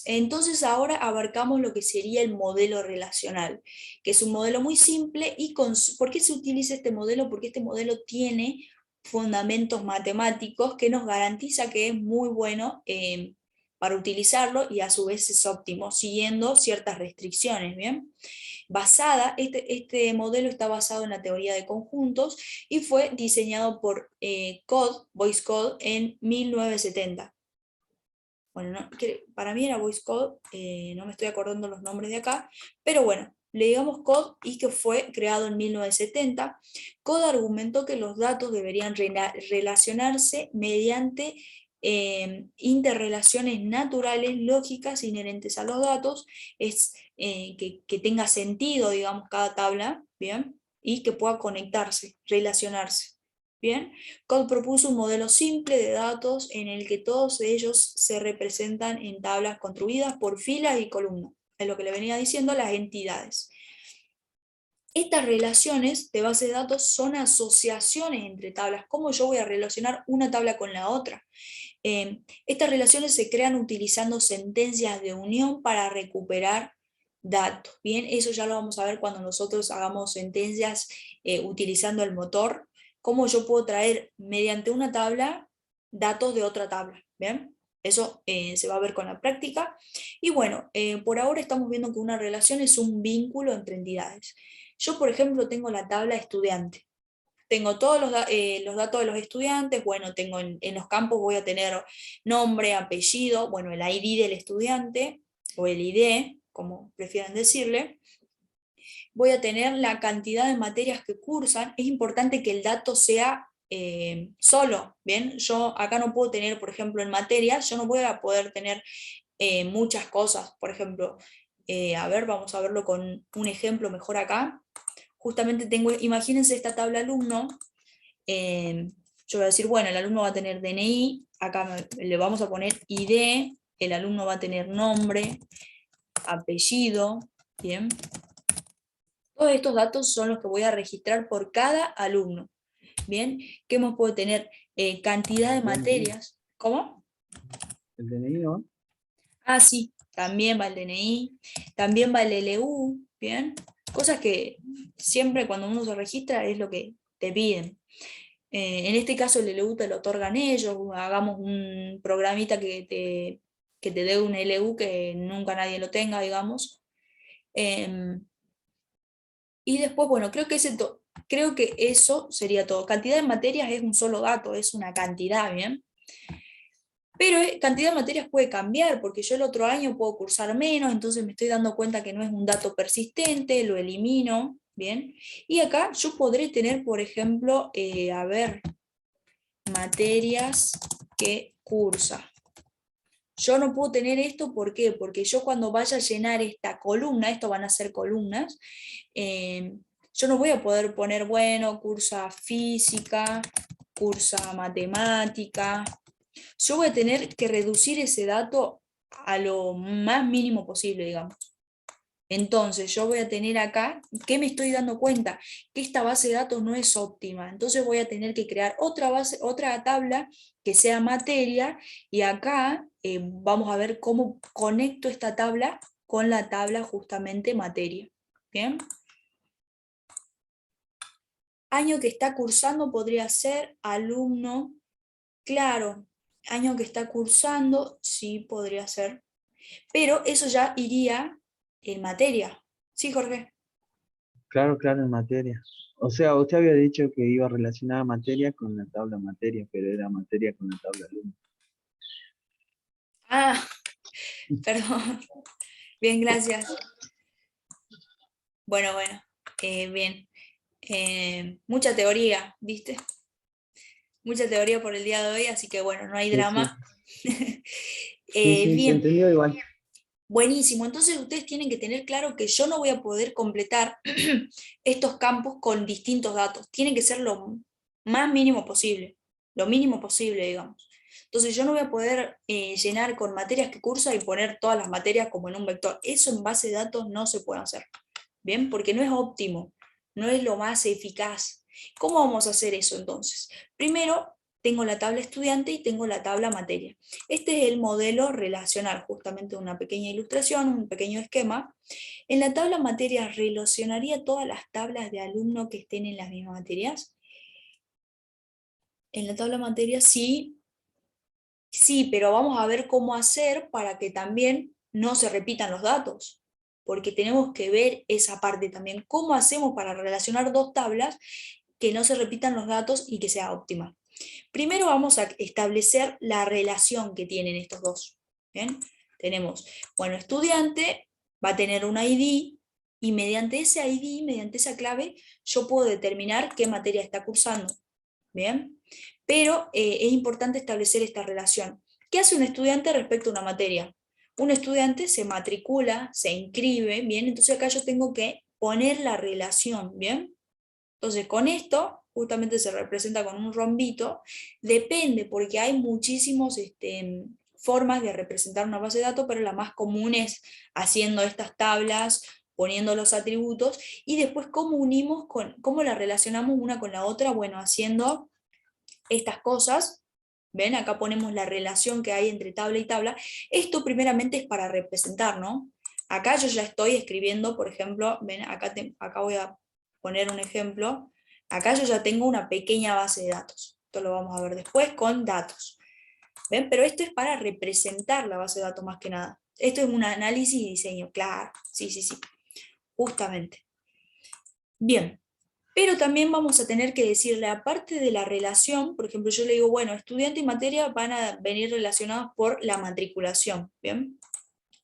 entonces ahora abarcamos lo que sería el modelo relacional, que es un modelo muy simple. Y ¿por qué se utiliza este modelo? Porque este modelo tiene fundamentos matemáticos que nos garantiza que es muy bueno para utilizarlo, y a su vez es óptimo, siguiendo ciertas restricciones, ¿bien? Este modelo está basado en la teoría de conjuntos y fue diseñado por Boyce Codd en 1970. Bueno, para mí era Boyce Codd, no me estoy acordando los nombres de acá, pero bueno, le digamos Codd, y que fue creado en 1970. Codd argumentó que los datos deberían relacionarse mediante interrelaciones naturales, lógicas, inherentes a los datos, que tenga sentido, digamos, cada tabla, ¿bien? Y que pueda conectarse, relacionarse. Bien, Codd propuso un modelo simple de datos en el que todos ellos se representan en tablas construidas por filas y columnas. Es lo que le venía diciendo, las entidades. Estas relaciones de base de datos son asociaciones entre tablas. ¿Cómo yo voy a relacionar una tabla con la otra? Estas relaciones se crean utilizando sentencias de unión para recuperar datos. Bien, eso ya lo vamos a ver cuando nosotros hagamos sentencias utilizando el motor. Cómo yo puedo traer mediante una tabla datos de otra tabla. ¿Bien? Eso se va a ver con la práctica. Y bueno, por ahora estamos viendo que una relación es un vínculo entre entidades. Yo, por ejemplo, tengo la tabla estudiante. Tengo todos los datos de los estudiantes. Bueno, tengo en los campos voy a tener nombre, apellido, bueno, el ID del estudiante, o el ID, como prefieran decirle. Voy a tener la cantidad de materias que cursan. Es importante que el dato sea solo, ¿bien? Yo acá no puedo tener, por ejemplo, en materias, yo no voy a poder tener muchas cosas. Por ejemplo, a ver, vamos a verlo con un ejemplo mejor acá. Justamente imagínense esta tabla alumno. Yo voy a decir, bueno, el alumno va a tener DNI, acá le vamos a poner ID, el alumno va a tener nombre, apellido, ¿bien? Todos estos datos son los que voy a registrar por cada alumno, ¿bien? ¿Qué más puedo tener? Cantidad de materias. ¿Cómo? El DNI, ¿no? Ah, sí, también va el DNI, también va el LU, ¿bien? Cosas que siempre cuando uno se registra es lo que te piden. En este caso el LU te lo otorgan ellos. Hagamos un programita que te dé un LU que nunca nadie lo tenga, digamos. Y después, bueno, creo que eso sería todo. Cantidad de materias es un solo dato, es una cantidad, ¿bien? Pero cantidad de materias puede cambiar, porque yo el otro año puedo cursar menos, entonces me estoy dando cuenta que no es un dato persistente, lo elimino, ¿bien? Y acá yo podré tener, por ejemplo, a ver, materias que cursa. Yo no puedo tener esto, ¿por qué? Porque yo cuando vaya a llenar esta columna, esto van a ser columnas, yo no voy a poder poner, bueno, cursa física, cursa matemática. Yo voy a tener que reducir ese dato a lo más mínimo posible, digamos. Entonces yo voy a tener acá, ¿qué me estoy dando cuenta? Que esta base de datos no es óptima. Entonces voy a tener que crear otra tabla que sea materia, y acá vamos a ver cómo conecto esta tabla con la tabla justamente materia. ¿Bien? Año que está cursando podría ser alumno, claro, año que está cursando, sí podría ser, pero eso ya iría en materia. ¿Sí, Jorge? Claro, claro, en materia. O sea, usted había dicho que iba a relacionar materia con la tabla materia, pero era materia con la tabla alumno. Ah, perdón. Bien, gracias. Bueno, bien. Mucha teoría, ¿viste? Mucha teoría por el día de hoy, así que bueno, no hay Sí, sí. drama. Sí, sí, se Bien, entendió igual. buenísimo. Entonces ustedes tienen que tener claro que yo no voy a poder completar estos campos con distintos datos. Tienen que ser lo más mínimo posible, lo mínimo posible, digamos. Entonces yo no voy a poder llenar con materias que cursa y poner todas las materias como en un vector. Eso en base de datos no se puede hacer. ¿Bien? Porque no es óptimo, no es lo más eficaz. ¿Cómo vamos a hacer eso entonces? Primero, tengo la tabla estudiante y tengo la tabla materia. Este es el modelo relacional, justamente una pequeña ilustración, un pequeño esquema. En la tabla materia, ¿relacionaría todas las tablas de alumno que estén en las mismas materias? En la tabla materia sí, sí, pero vamos a ver cómo hacer para que también no se repitan los datos, porque tenemos que ver esa parte también. ¿Cómo hacemos para relacionar dos tablas que no se repitan los datos y que sea óptima? Primero vamos a establecer la relación que tienen estos dos. ¿Bien? Tenemos, bueno, estudiante va a tener un ID y mediante ese ID, mediante esa clave, yo puedo determinar qué materia está cursando. ¿Bien? Pero es importante establecer esta relación. ¿Qué hace un estudiante respecto a una materia? Un estudiante se matricula, se inscribe, ¿bien? Entonces acá yo tengo que poner la relación, ¿bien? Entonces con esto, justamente se representa con un rombito, depende, porque hay muchísimas formas de representar una base de datos, pero la más común es haciendo estas tablas, poniendo los atributos, y después cómo unimos, cómo la relacionamos una con la otra, bueno, haciendo estas cosas. ¿Ven? Acá ponemos la relación que hay entre tabla y tabla. Esto primeramente es para representar, ¿no? Acá yo ya estoy escribiendo, por ejemplo, ven, acá voy a poner un ejemplo. Acá yo ya tengo una pequeña base de datos. Esto lo vamos a ver después con datos. ¿Ven? Pero esto es para representar la base de datos más que nada. Esto es un análisis y diseño, claro. Sí, sí, sí. Justamente. Bien. Pero también vamos a tener que decirle, aparte de la relación, por ejemplo, yo le digo, bueno, estudiante y materia van a venir relacionados por la matriculación, ¿bien?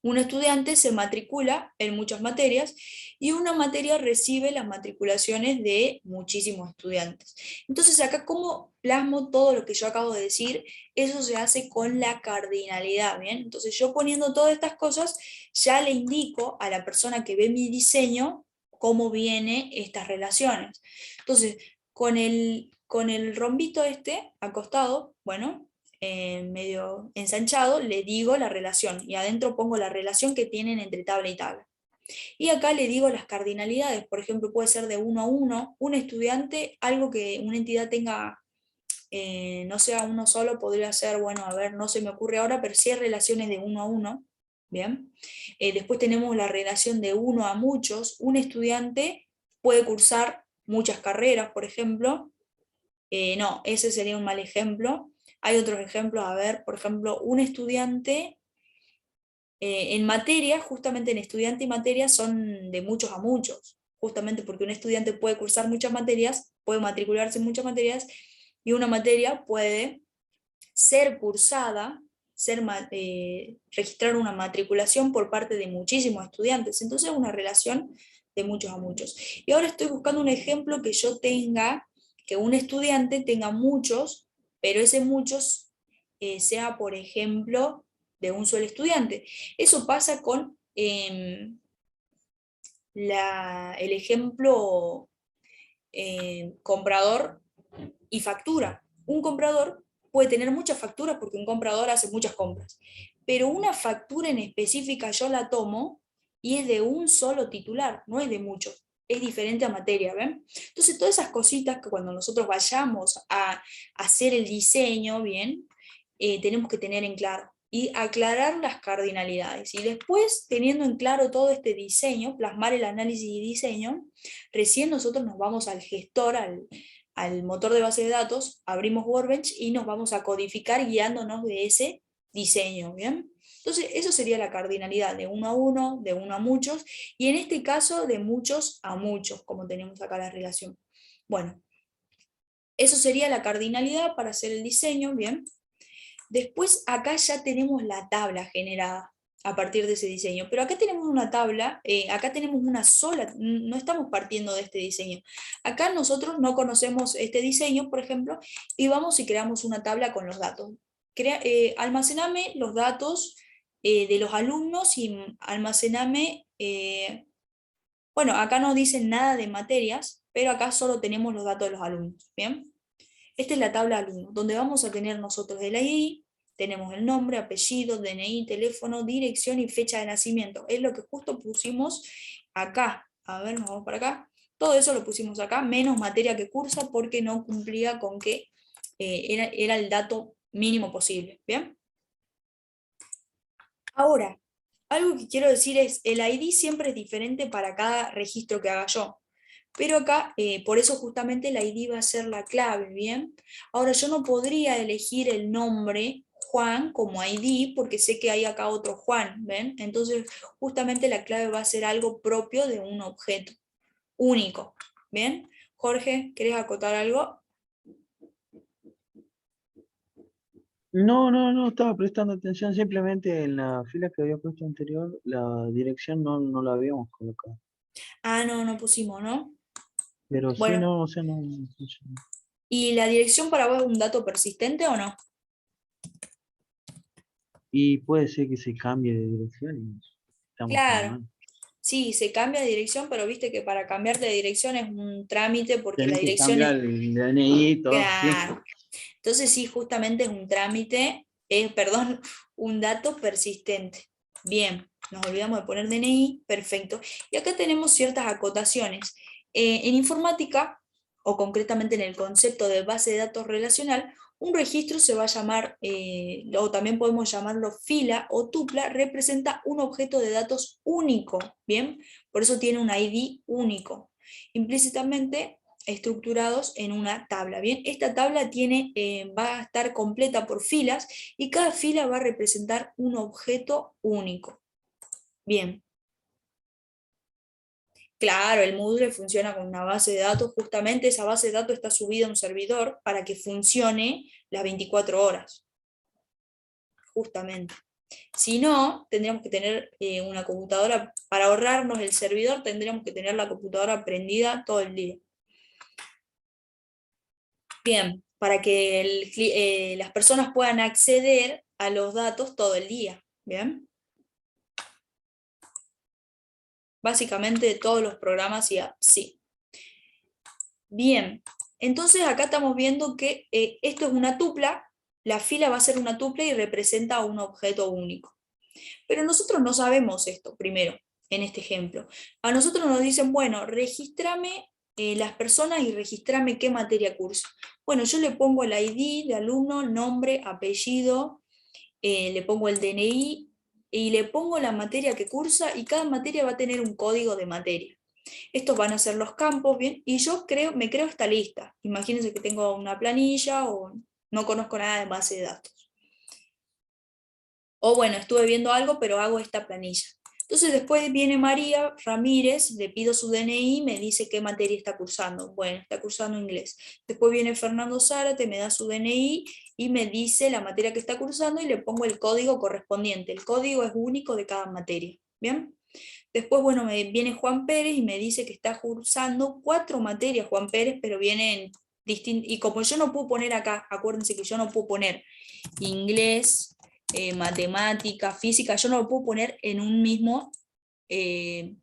Un estudiante se matricula en muchas materias y una materia recibe las matriculaciones de muchísimos estudiantes. Entonces acá, ¿cómo plasmo todo lo que yo acabo de decir? Eso se hace con la cardinalidad, ¿bien? Entonces yo poniendo todas estas cosas, ya le indico a la persona que ve mi diseño cómo vienen estas relaciones. Entonces, con el rombito este acostado, bueno, medio ensanchado, le digo la relación y adentro pongo la relación que tienen entre tabla y tabla. Y acá le digo las cardinalidades, por ejemplo, puede ser de 1 a 1, un estudiante, algo que una entidad tenga, no sea uno solo, podría ser, bueno, a ver, no se me ocurre ahora, pero sí hay relaciones de 1 a 1, ¿bien? Después tenemos la relación de 1 a muchos, un estudiante puede cursar muchas carreras, por ejemplo. No, ese sería un mal ejemplo. Hay otros ejemplos, a ver, por ejemplo, un estudiante en materia, justamente en estudiante y materia son de muchos a muchos, justamente porque un estudiante puede cursar muchas materias, puede matricularse en muchas materias, y una materia puede ser cursada, registrar una matriculación por parte de muchísimos estudiantes. Entonces es una relación de muchos a muchos. Y ahora estoy buscando un ejemplo que yo tenga, que un estudiante tenga muchos, pero ese muchos sea, por ejemplo, de un solo estudiante. Eso pasa con el ejemplo comprador y factura. Un comprador puede tener muchas facturas porque un comprador hace muchas compras, pero una factura en específica yo la tomo y es de un solo titular, no es de muchos. Es diferente a materia, ¿ven? Entonces, todas esas cositas que cuando nosotros vayamos a hacer el diseño, ¿bien? Tenemos que tener en claro y aclarar las cardinalidades. Y después, teniendo en claro todo este diseño, plasmar el análisis y diseño, recién nosotros nos vamos al gestor, al motor de base de datos, abrimos Workbench y nos vamos a codificar guiándonos de ese diseño, ¿bien? Entonces, eso sería la cardinalidad de 1 a 1, de 1 a muchos, y en este caso de muchos a muchos, como tenemos acá la relación. Bueno, eso sería la cardinalidad para hacer el diseño, ¿bien? Después acá ya tenemos la tabla generada a partir de ese diseño, pero acá tenemos una tabla, acá tenemos una sola, no estamos partiendo de este diseño. Acá nosotros no conocemos este diseño, por ejemplo, y vamos y creamos una tabla con los datos. Almacename los datos de los alumnos y almacename, bueno, acá no dicen nada de materias, pero acá solo tenemos los datos de los alumnos, ¿bien? Esta es la tabla alumno, donde vamos a tener nosotros el ID, tenemos el nombre, apellido, DNI, teléfono, dirección y fecha de nacimiento. Es lo que justo pusimos acá. A ver, nos vamos para acá. Todo eso lo pusimos acá, menos materia que cursa porque no cumplía con que era el dato mínimo posible, ¿bien? Ahora, algo que quiero decir es, el ID siempre es diferente para cada registro que haga yo. Pero acá, por eso justamente el ID va a ser la clave, ¿bien? Ahora, yo no podría elegir el nombre Juan como ID porque sé que hay acá otro Juan, ¿ven? Entonces, justamente la clave va a ser algo propio de un objeto, único, ¿bien? Jorge, ¿querés acotar algo? No, estaba prestando atención, simplemente en la fila que había puesto anterior, la dirección no la habíamos colocado. Ah, no, no pusimos, ¿no? Pero sí, Bueno, no, o sea, no funciona. ¿y la dirección para vos es un dato persistente o no? Y puede ser que se cambie de dirección y estamos todo Claro. mal. Sí, se cambia de dirección, pero viste que para cambiar de dirección es un trámite porque la Tenés que dirección es... cambiar el DNI, todo, sí. Claro. Entonces sí, justamente es un trámite, perdón, un dato persistente. Bien, nos olvidamos de poner DNI, perfecto. Y acá tenemos ciertas acotaciones. En informática, o concretamente en el concepto de base de datos relacional, un registro se va a llamar, o también podemos llamarlo fila o tupla, representa un objeto de datos único, ¿bien? Por eso tiene un ID único. Implícitamente estructurados en una tabla. Bien, esta tabla va a estar completa por filas y cada fila va a representar un objeto único. Bien, claro, el Moodle funciona con una base de datos, justamente esa base de datos está subida a un servidor para que funcione las 24 horas, justamente. Si no, tendríamos que tener una computadora, para ahorrarnos el servidor, tendríamos que tener la computadora prendida todo el día. Bien, para que las personas puedan acceder a los datos todo el día. Bien, básicamente todos los programas y apps, sí. Bien, entonces acá estamos viendo que esto es una tupla, la fila va a ser una tupla y representa un objeto único. Pero nosotros no sabemos esto primero, en este ejemplo. A nosotros nos dicen, bueno, regístrame las personas y regístrame qué materia cursa. Bueno, yo le pongo el ID de alumno, nombre, apellido, le pongo el DNI y le pongo la materia que cursa y cada materia va a tener un código de materia. Estos van a ser los campos, ¿bien? Y yo me creo esta lista. Imagínense que tengo una planilla o no conozco nada de base de datos. O bueno, estuve viendo algo, pero hago esta planilla. Entonces después viene María Ramírez, le pido su DNI, me dice qué materia está cursando. Bueno, está cursando inglés. Después viene Fernando Zárate, me da su DNI y me dice la materia que está cursando y le pongo el código correspondiente. El código es único de cada materia. ¿Bien? Después, bueno, viene Juan Pérez y me dice que está cursando 4 materias, Juan Pérez, pero vienen distintas. Y como yo no puedo poner acá, acuérdense que yo no puedo poner inglés, matemática, física, yo no lo puedo poner en un mismo eh,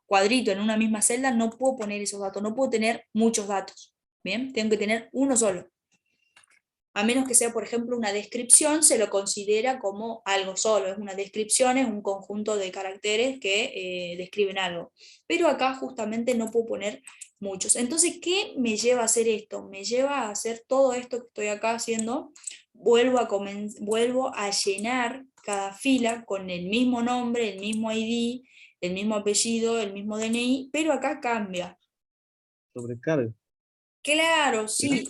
cuadrito, en una misma celda, no puedo poner esos datos, no puedo tener muchos datos, ¿bien? Tengo que tener uno solo. A menos que sea, por ejemplo, una descripción, se lo considera como algo solo, es una descripción, es un conjunto de caracteres que describen algo. Pero acá justamente no puedo poner muchos. Entonces, ¿qué me lleva a hacer esto? Me lleva a hacer todo esto que estoy acá haciendo, vuelvo a llenar cada fila con el mismo nombre, el mismo ID, el mismo apellido, el mismo DNI, pero acá cambia. Sobrecarga. Claro, ¿No? sí,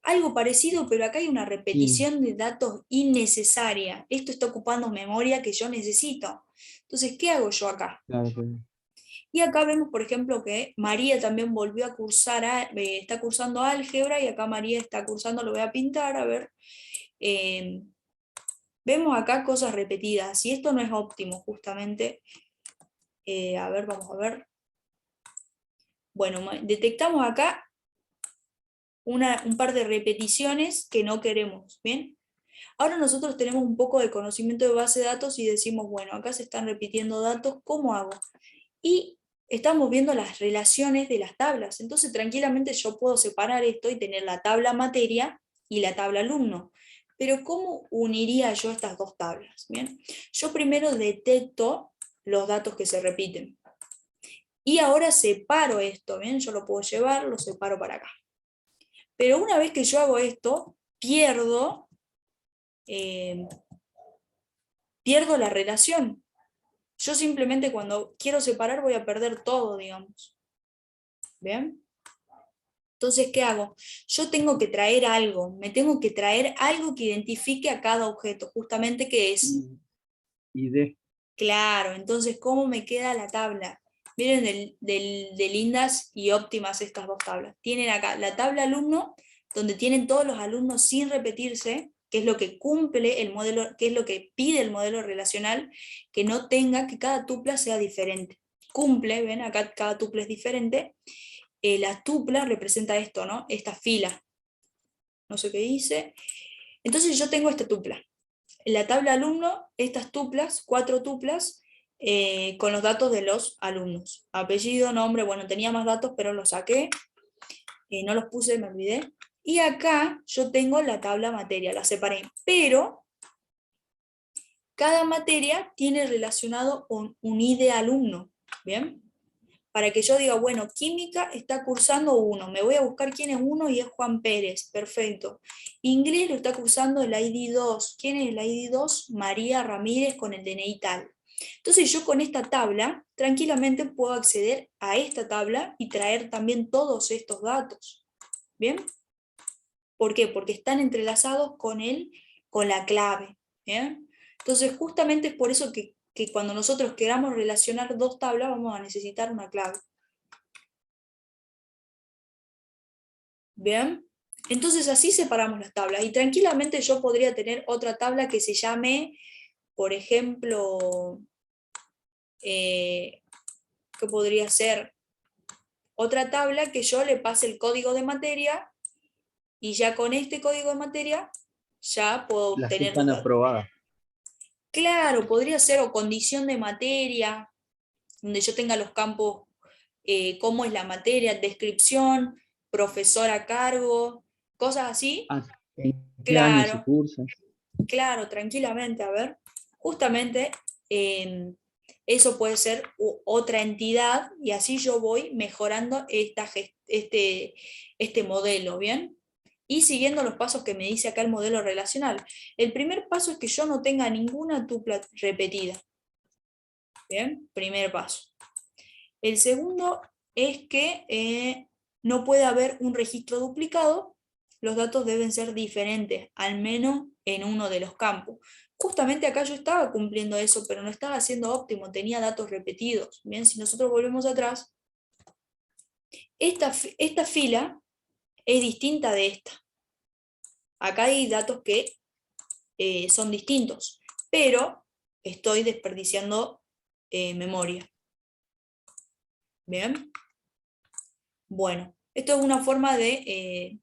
algo parecido, pero acá hay una Sí, repetición de datos innecesaria. Esto está ocupando memoria que yo necesito. Entonces, ¿qué hago yo acá? claro, claro. Y acá vemos, por ejemplo, que María también volvió a cursar, está cursando álgebra y acá María está cursando, lo voy a pintar, a ver. eh, Vemos acá cosas repetidas y esto no es óptimo, justamente. A ver, vamos a ver. Bueno, detectamos acá un par de repeticiones que no queremos, ¿bien? Ahora nosotros tenemos un poco de conocimiento de base de datos y decimos, bueno, acá se están repitiendo datos, ¿cómo hago? Y estamos viendo las relaciones de las tablas. Entonces, tranquilamente yo puedo separar esto y tener la tabla materia y la tabla alumno. Pero ¿cómo uniría yo estas dos tablas? Bien, yo primero detecto los datos que se repiten. Y ahora separo esto, ¿bien? Yo lo puedo llevar, lo separo para acá. Pero una vez que yo hago esto, pierdo la relación. Yo simplemente cuando quiero separar voy a perder todo, digamos. ¿Bien? Entonces, ¿qué hago? Yo tengo que traer algo, me tengo que traer algo que identifique a cada objeto, justamente que es. ID. Claro, entonces, ¿cómo me queda la tabla? Miren de lindas y óptimas estas dos tablas. Tienen acá la tabla alumno, donde tienen todos los alumnos sin repetirse, que es lo que cumple el modelo, que es lo que pide el modelo relacional, que no tenga, que cada tupla sea diferente. Cumple, ven, acá cada tupla es diferente. La tupla representa esto, ¿no? Esta fila. No sé qué dice. Entonces yo tengo esta tupla. En la tabla alumno, estas tuplas, 4 tuplas, con los datos de los alumnos. Apellido, nombre, bueno, tenía más datos, pero los saqué. No los puse, me olvidé. Y acá yo tengo la tabla materia, la separé. Pero cada materia tiene relacionado un ID alumno. ¿Bien? Para que yo diga, bueno, química está cursando 1, me voy a buscar quién es 1 y es Juan Pérez, perfecto. Inglés lo está cursando el ID 2, ¿quién es el ID 2? María Ramírez con el DNI tal. Entonces yo con esta tabla tranquilamente puedo acceder a esta tabla y traer también todos estos datos. ¿Bien? ¿Por qué? Porque están entrelazados con la clave. ¿Bien? Entonces justamente es por eso que cuando nosotros queramos relacionar dos tablas vamos a necesitar una clave. ¿Bien? Entonces así separamos las tablas y tranquilamente yo podría tener otra tabla que se llame, por ejemplo, ¿qué podría ser? Otra tabla que yo le pase el código de materia y ya con este código de materia ya puedo Las que obtener los están datos. aprobadas. Claro, podría ser o condición de materia, donde yo tenga los campos, cómo es la materia, descripción, profesor a cargo, cosas así. Ah, ¿en qué año se Claro, cursa? claro, tranquilamente, a ver. Justamente eso puede ser otra entidad y así yo voy mejorando este modelo, ¿bien? Y siguiendo los pasos que me dice acá el modelo relacional. El primer paso es que yo no tenga ninguna tupla repetida. ¿Bien? Primer paso. El segundo es que no puede haber un registro duplicado, los datos deben ser diferentes, al menos en uno de los campos. Justamente acá yo estaba cumpliendo eso, pero no estaba haciendo óptimo, tenía datos repetidos. Bien, si nosotros volvemos atrás, esta fila es distinta de esta. Acá hay datos que son distintos, pero estoy desperdiciando memoria. Bien. Bueno, esto es una forma de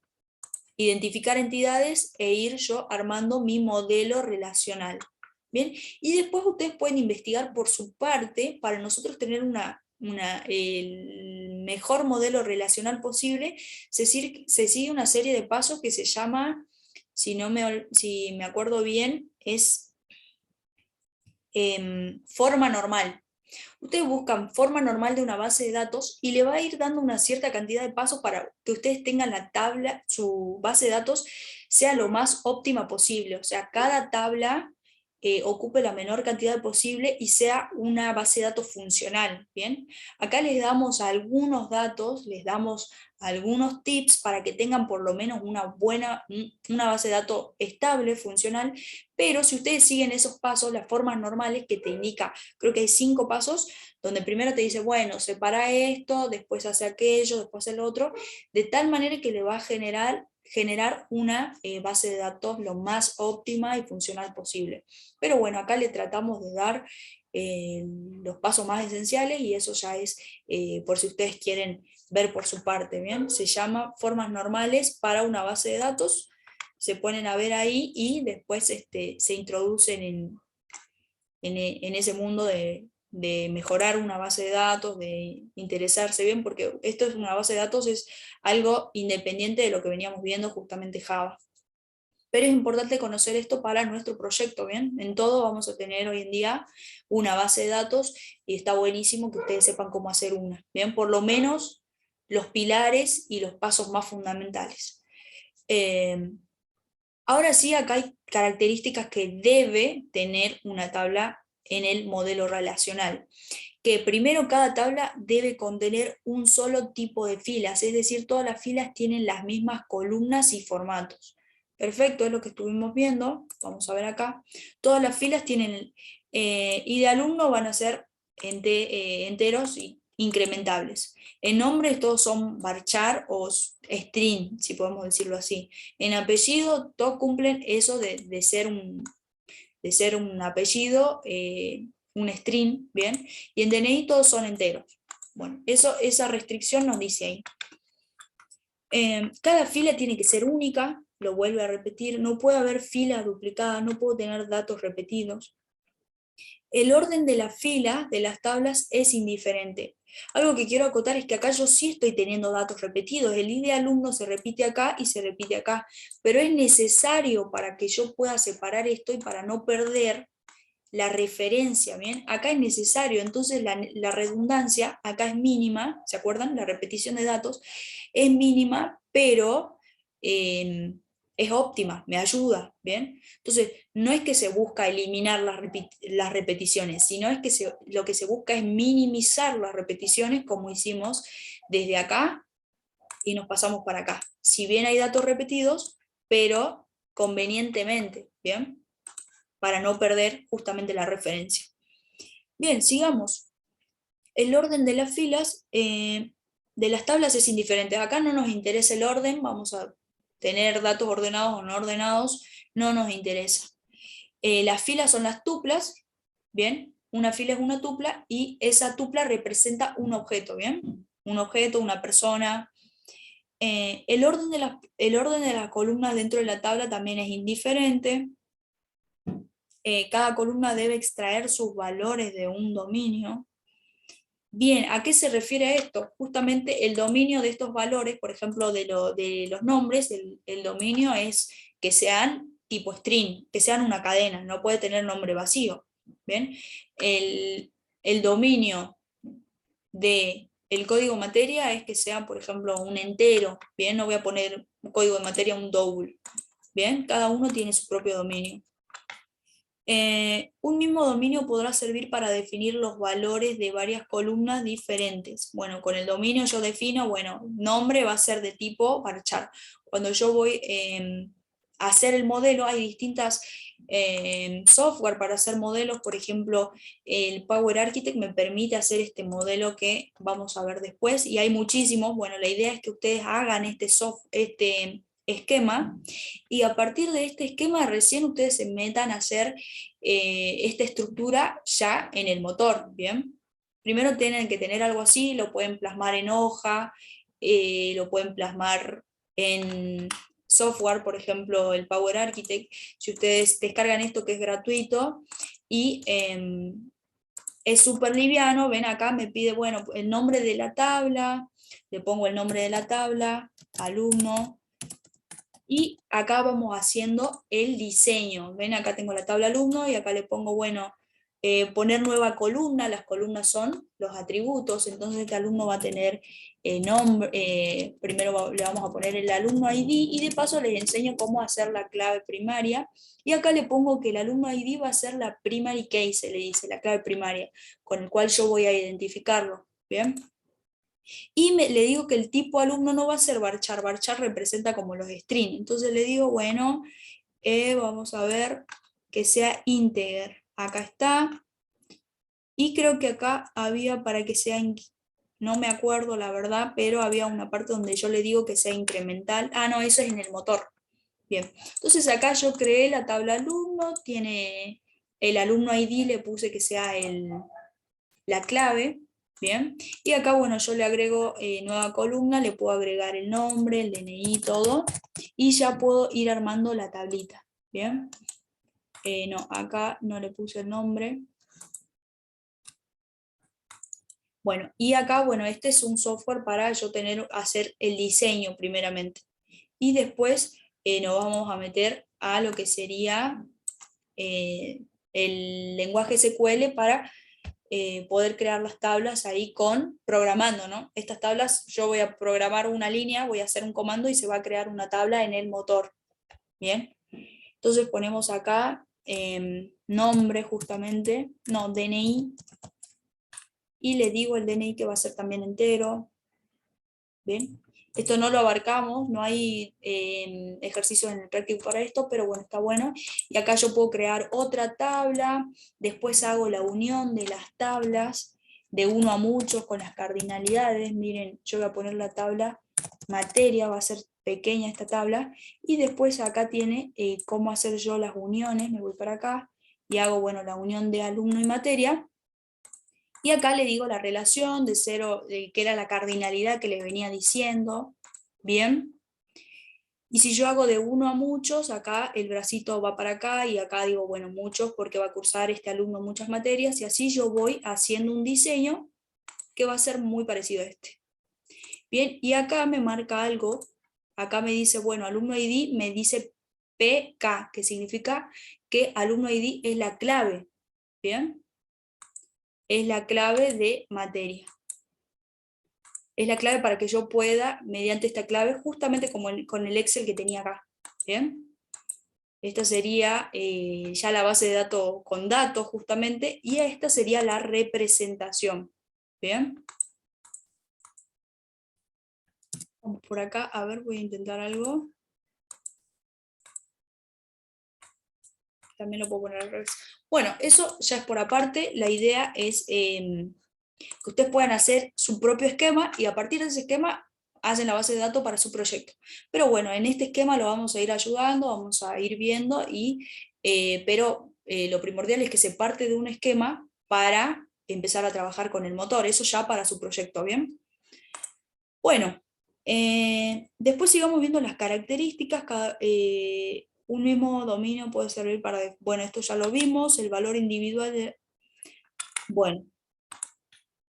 identificar entidades e ir yo armando mi modelo relacional. Bien, y después ustedes pueden investigar por su parte para nosotros tener el mejor modelo relacional posible. Se sigue una serie de pasos que se llama, si me acuerdo bien, es forma normal. Ustedes buscan forma normal de una base de datos y le va a ir dando una cierta cantidad de pasos para que ustedes tengan la tabla, su base de datos sea lo más óptima posible. O sea, cada tabla ocupe la menor cantidad posible y sea una base de datos funcional. ¿Bien? Acá les damos algunos datos, les damos algunos tips para que tengan por lo menos una base de datos estable, funcional, pero si ustedes siguen esos pasos, las formas normales que te indica, creo que hay 5 pasos, donde primero te dice, bueno, separa esto, después hace aquello, después el otro, de tal manera que le va a generar una base de datos lo más óptima y funcional posible. Pero bueno, acá le tratamos de dar los pasos más esenciales y eso ya es por si ustedes quieren ver por su parte, ¿bien? Se llama formas normales para una base de datos, se ponen a ver ahí y después se introducen en ese mundo de mejorar una base de datos, de interesarse bien, porque esto es una base de datos, es algo independiente de lo que veníamos viendo justamente Java. Pero es importante conocer esto para nuestro proyecto, ¿bien? En todo vamos a tener hoy en día una base de datos y está buenísimo que ustedes sepan cómo hacer una, ¿bien? Por lo menos los pilares y los pasos más fundamentales. Ahora sí, acá hay características que debe tener una tabla en el modelo relacional. Que primero cada tabla debe contener un solo tipo de filas, es decir, todas las filas tienen las mismas columnas y formatos. Perfecto, es lo que estuvimos viendo. Vamos a ver acá. Todas las filas tienen, y de alumno van a ser enteros y incrementables. En nombres todos son varchar o string, si podemos decirlo así. En apellido todos cumplen eso de ser un apellido, un string, ¿bien? Y en DNI todos son enteros. Bueno, esa restricción nos dice ahí. Cada fila tiene que ser única, lo vuelve a repetir, no puede haber filas duplicadas, no puedo tener datos repetidos. El orden de las filas de las tablas es indiferente. Algo que quiero acotar es que acá yo sí estoy teniendo datos repetidos, el ID de alumno se repite acá y se repite acá, pero es necesario para que yo pueda separar esto y para no perder la referencia, ¿bien? Acá es necesario, entonces la redundancia acá es mínima, ¿se acuerdan? La repetición de datos es mínima, pero es óptima, me ayuda, ¿bien? Entonces, no es que se busca eliminar las repeticiones, sino es que lo que se busca es minimizar las repeticiones como hicimos desde acá y nos pasamos para acá. Si bien hay datos repetidos, pero convenientemente, ¿bien? Para no perder justamente la referencia. Bien, sigamos. El orden de las filas de las tablas es indiferente. Acá no nos interesa el orden, vamos a tener datos ordenados o no ordenados, no nos interesa. Las filas son las tuplas, ¿bien? Una fila es una tupla y esa tupla representa un objeto, ¿bien? Un objeto, una persona. El orden de las columnas dentro de la tabla también es indiferente. Cada columna debe extraer sus valores de un dominio. Bien, ¿a qué se refiere esto? Justamente el dominio de estos valores, por ejemplo, de los nombres, el dominio es que sean tipo string, que sean una cadena, no puede tener nombre vacío. ¿Bien? El dominio del código materia es que sea, por ejemplo, un entero. Bien, no voy a poner un código de materia un double. Bien, cada uno tiene su propio dominio. Un mismo dominio podrá servir para definir los valores de varias columnas diferentes. Bueno, con el dominio yo defino, bueno, nombre va a ser de tipo varchar. Cuando yo voy a hacer el modelo, hay distintas software para hacer modelos, por ejemplo, el Power Architect me permite hacer este modelo que vamos a ver después, y hay muchísimos. Bueno, la idea es que ustedes hagan este esquema, y a partir de este esquema recién ustedes se metan a hacer esta estructura ya en el motor, ¿bien? Primero tienen que tener algo así, lo pueden plasmar en hoja, lo pueden plasmar en software, por ejemplo, el Power Architect. Si ustedes descargan esto que es gratuito y es súper liviano, ven acá, me pide, bueno, el nombre de la tabla, le pongo el nombre de la tabla, alumno, y acá vamos haciendo el diseño. Ven, acá tengo la tabla alumno y acá le pongo, bueno, poner nueva columna. Las columnas son los atributos, entonces este alumno va a tener nombre, primero le vamos a poner el alumno ID y de paso les enseño cómo hacer la clave primaria. Y acá le pongo que el alumno ID va a ser la primary key, se le dice, la clave primaria, con el cual yo voy a identificarlo. ¿Bien? Y le digo que el tipo alumno no va a ser varchar, varchar representa como los string. Entonces le digo, bueno, vamos a ver que sea integer. Acá está. Y creo que acá había para que sea, no me acuerdo la verdad, pero había una parte donde yo le digo que sea incremental. Ah, no, eso es en el motor. Bien, entonces acá yo creé la tabla alumno, tiene el alumno ID, le puse que sea la clave. Bien, y acá, bueno, yo le agrego nueva columna, le puedo agregar el nombre, el DNI, todo, y ya puedo ir armando la tablita. Bien, no, acá no le puse el nombre. Bueno, y acá, bueno, este es un software para yo hacer el diseño primeramente. Y después nos vamos a meter a lo que sería el lenguaje SQL para poder crear las tablas ahí programando, ¿no? Estas tablas, yo voy a programar una línea, voy a hacer un comando y se va a crear una tabla en el motor, ¿bien? Entonces ponemos acá nombre justamente, no, DNI, y le digo el DNI que va a ser también entero, ¿bien? Esto no lo abarcamos, no hay ejercicios en el práctico para esto, pero bueno, está bueno. Y acá yo puedo crear otra tabla, después hago la unión de las tablas, de uno a muchos con las cardinalidades. Miren, yo voy a poner la tabla materia, va a ser pequeña esta tabla, y después acá tiene cómo hacer yo las uniones, me voy para acá, y hago, bueno, la unión de alumno y materia, y acá le digo la relación de 0, que era la cardinalidad que les venía diciendo, ¿bien? Y si yo hago de uno a muchos, acá el bracito va para acá, y acá digo, bueno, muchos, porque va a cursar este alumno muchas materias, y así yo voy haciendo un diseño que va a ser muy parecido a este. Bien, y acá me marca algo, acá me dice, bueno, alumno ID me dice PK, que significa que alumno ID es la clave, ¿bien? Es la clave de materia. Es la clave para que yo pueda, mediante esta clave, justamente como con el Excel que tenía acá. ¿Bien? Esta sería ya la base de datos con datos, justamente, y esta sería la representación. ¿Bien? Vamos por acá, a ver, voy a intentar algo. También lo puedo poner al revés. Bueno, eso ya es por aparte. La idea es que ustedes puedan hacer su propio esquema, y a partir de ese esquema hacen la base de datos para su proyecto. Pero bueno, en este esquema lo vamos a ir ayudando, vamos a ir viendo, pero lo primordial es que se parte de un esquema para empezar a trabajar con el motor, eso ya para su proyecto, ¿bien? Bueno, después sigamos viendo las características. Un mismo dominio puede servir para, bueno, esto ya lo vimos, el valor individual de, bueno,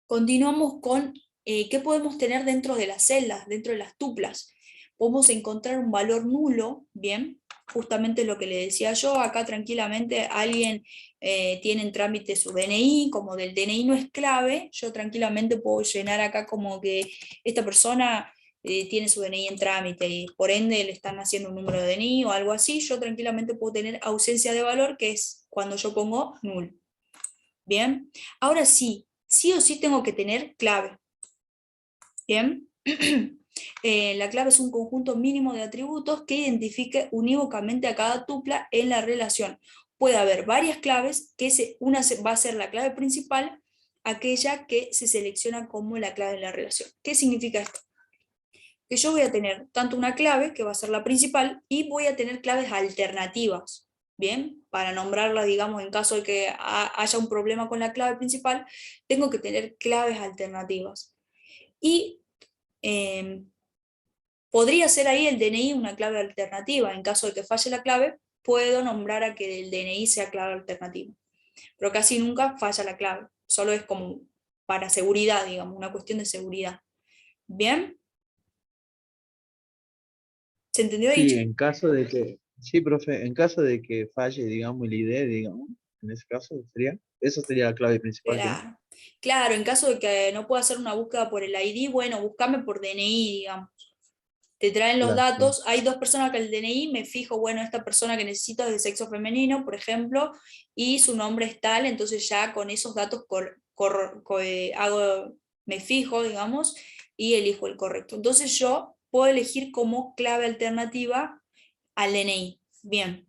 continuamos con qué podemos tener dentro de las celdas, dentro de las tuplas. Podemos encontrar un valor nulo, ¿bien? Justamente lo que le decía yo, acá tranquilamente alguien tiene en trámite su DNI, como del DNI no es clave, yo tranquilamente puedo llenar acá como que esta persona tiene su DNI en trámite y por ende le están haciendo un número de DNI o algo así, yo tranquilamente puedo tener ausencia de valor, que es cuando yo pongo null. Bien, ahora sí, sí o sí tengo que tener clave. Bien, la clave es un conjunto mínimo de atributos que identifique unívocamente a cada tupla en la relación. Puede haber varias claves, una va a ser la clave principal, aquella que se selecciona como la clave de la relación. ¿Qué significa esto? Que yo voy a tener tanto una clave, que va a ser la principal, y voy a tener claves alternativas. Bien, para nombrarla, digamos, en caso de que haya un problema con la clave principal, tengo que tener claves alternativas. Y podría ser ahí el DNI una clave alternativa. En caso de que falle la clave, puedo nombrar a que el DNI sea clave alternativa. Pero casi nunca falla la clave. Solo es como para seguridad, digamos, una cuestión de seguridad. ¿Bien? ¿Se entendió ahí, Sí, chicos? en caso de que, sí, profe, en caso de que falle, digamos, el ID, digamos, en ese caso esa sería la clave principal, ¿sí? Claro. Claro, en caso de que no pueda hacer una búsqueda por el ID, bueno, búscame por DNI, digamos. Te traen los Claro, claro. datos, hay dos personas que el DNI, me fijo, bueno, esta persona que necesito es de sexo femenino, por ejemplo, y su nombre es tal, entonces ya con esos datos me fijo, digamos, y elijo el correcto. Entonces yo puedo elegir como clave alternativa al DNI. Bien.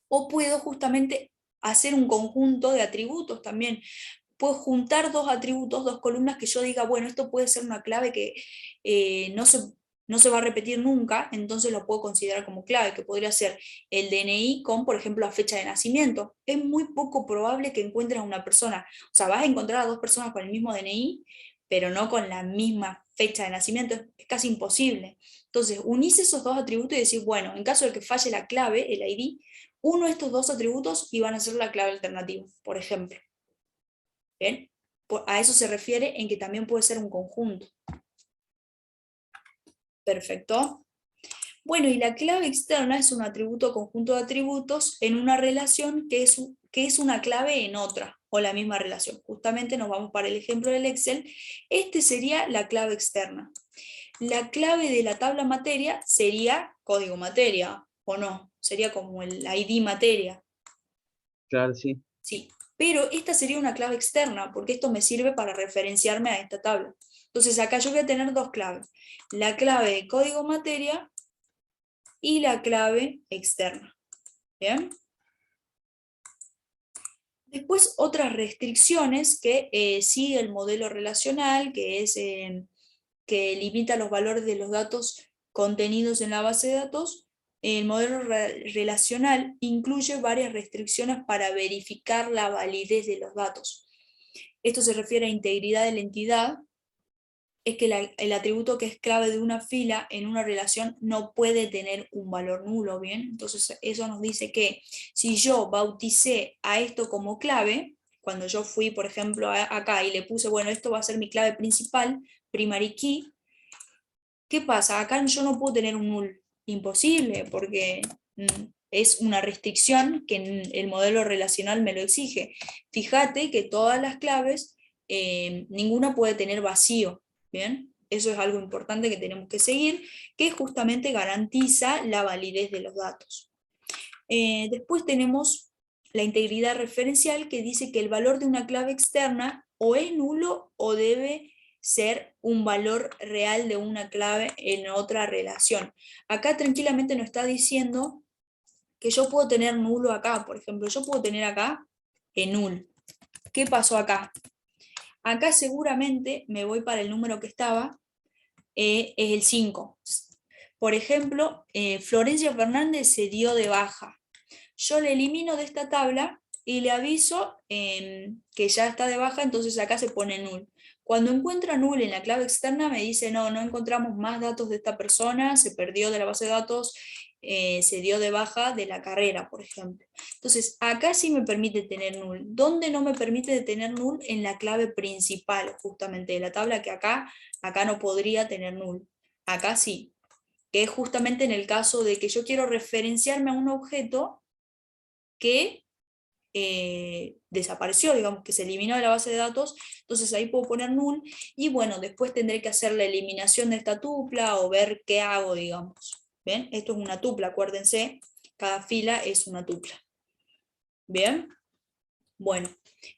O puedo justamente hacer un conjunto de atributos también. Puedo juntar dos atributos, dos columnas que yo diga, bueno, esto puede ser una clave que no se va a repetir nunca, entonces lo puedo considerar como clave, que podría ser el DNI con, por ejemplo, la fecha de nacimiento. Es muy poco probable que encuentres a una persona, o sea, vas a encontrar a dos personas con el mismo DNI, pero no con la misma fecha de nacimiento, es casi imposible. Entonces, unís esos dos atributos y decís, bueno, en caso de que falle la clave, el ID, uno de estos dos atributos y van a ser la clave alternativa, por ejemplo. ¿Bien? A eso se refiere en que también puede ser un conjunto. Perfecto. Bueno, y la clave externa es un atributo conjunto de atributos en una relación que que es una clave en otra, o la misma relación. Justamente nos vamos para el ejemplo del Excel. Este sería la clave externa. La clave de la tabla materia sería código materia, ¿o no? Sería como el ID materia. Claro, sí. Sí, pero esta sería una clave externa, porque esto me sirve para referenciarme a esta tabla. Entonces acá yo voy a tener dos claves, la clave de código materia y la clave externa. ¿Bien? Después otras restricciones que sigue el modelo relacional, que es que limita los valores de los datos contenidos en la base de datos. El modelo relacional incluye varias restricciones para verificar la validez de los datos. Esto se refiere a integridad de la entidad, es que el atributo que es clave de una fila en una relación no puede tener un valor nulo, ¿bien? Entonces eso nos dice que si yo bauticé a esto como clave, cuando yo fui, por ejemplo, acá y le puse, bueno, esto va a ser mi clave principal, primary key, ¿qué pasa? Acá yo no puedo tener un null, imposible, porque es una restricción que el modelo relacional me lo exige. Fíjate que todas las claves, ninguna puede tener vacío, ¿bien? Eso es algo importante que tenemos que seguir, que justamente garantiza la validez de los datos. Después tenemos la integridad referencial, que dice que el valor de una clave externa o es nulo o debe ser un valor real de una clave en otra relación. Acá tranquilamente nos está diciendo que yo puedo tener nulo acá, por ejemplo, yo puedo tener acá en null. ¿Qué pasó acá? Acá seguramente me voy para el número que estaba, es el 5. Por ejemplo, Florencia Fernández se dio de baja. Yo le elimino de esta tabla y le aviso que ya está de baja, entonces acá se pone null. Cuando encuentra null en la clave externa me dice, no encontramos más datos de esta persona, se perdió de la base de datos, se dio de baja de la carrera, por ejemplo. Entonces acá sí me permite tener null. ¿Dónde no me permite tener null? En la clave principal, justamente de la tabla, que acá no podría tener null. Acá sí, que es justamente en el caso de que yo quiero referenciarme a un objeto que desapareció, digamos, que se eliminó de la base de datos, entonces ahí puedo poner null, y bueno, después tendré que hacer la eliminación de esta tupla o ver qué hago, digamos. ¿Bien? Esto es una tupla, acuérdense, cada fila es una tupla. ¿Bien? Bueno,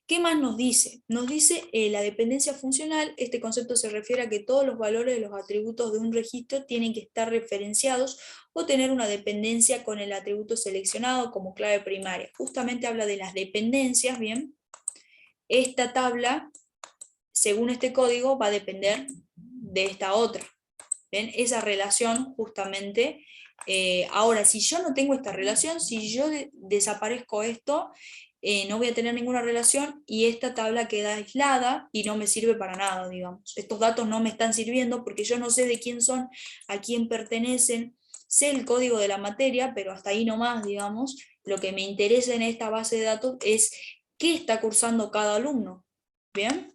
¿qué más nos dice? Nos dice la dependencia funcional. Este concepto se refiere a que todos los valores de los atributos de un registro tienen que estar referenciados o tener una dependencia con el atributo seleccionado como clave primaria. Justamente habla de las dependencias, ¿bien? Esta tabla, según este código, va a depender de esta otra. ¿Bien? Esa relación justamente. Ahora, si yo no tengo esta relación, si yo desaparezco esto, no voy a tener ninguna relación y esta tabla queda aislada y no me sirve para nada, digamos. Estos datos no me están sirviendo porque yo no sé de quién son, a quién pertenecen, sé el código de la materia, pero hasta ahí nomás, digamos. Lo que me interesa en esta base de datos es qué está cursando cada alumno. ¿Bien?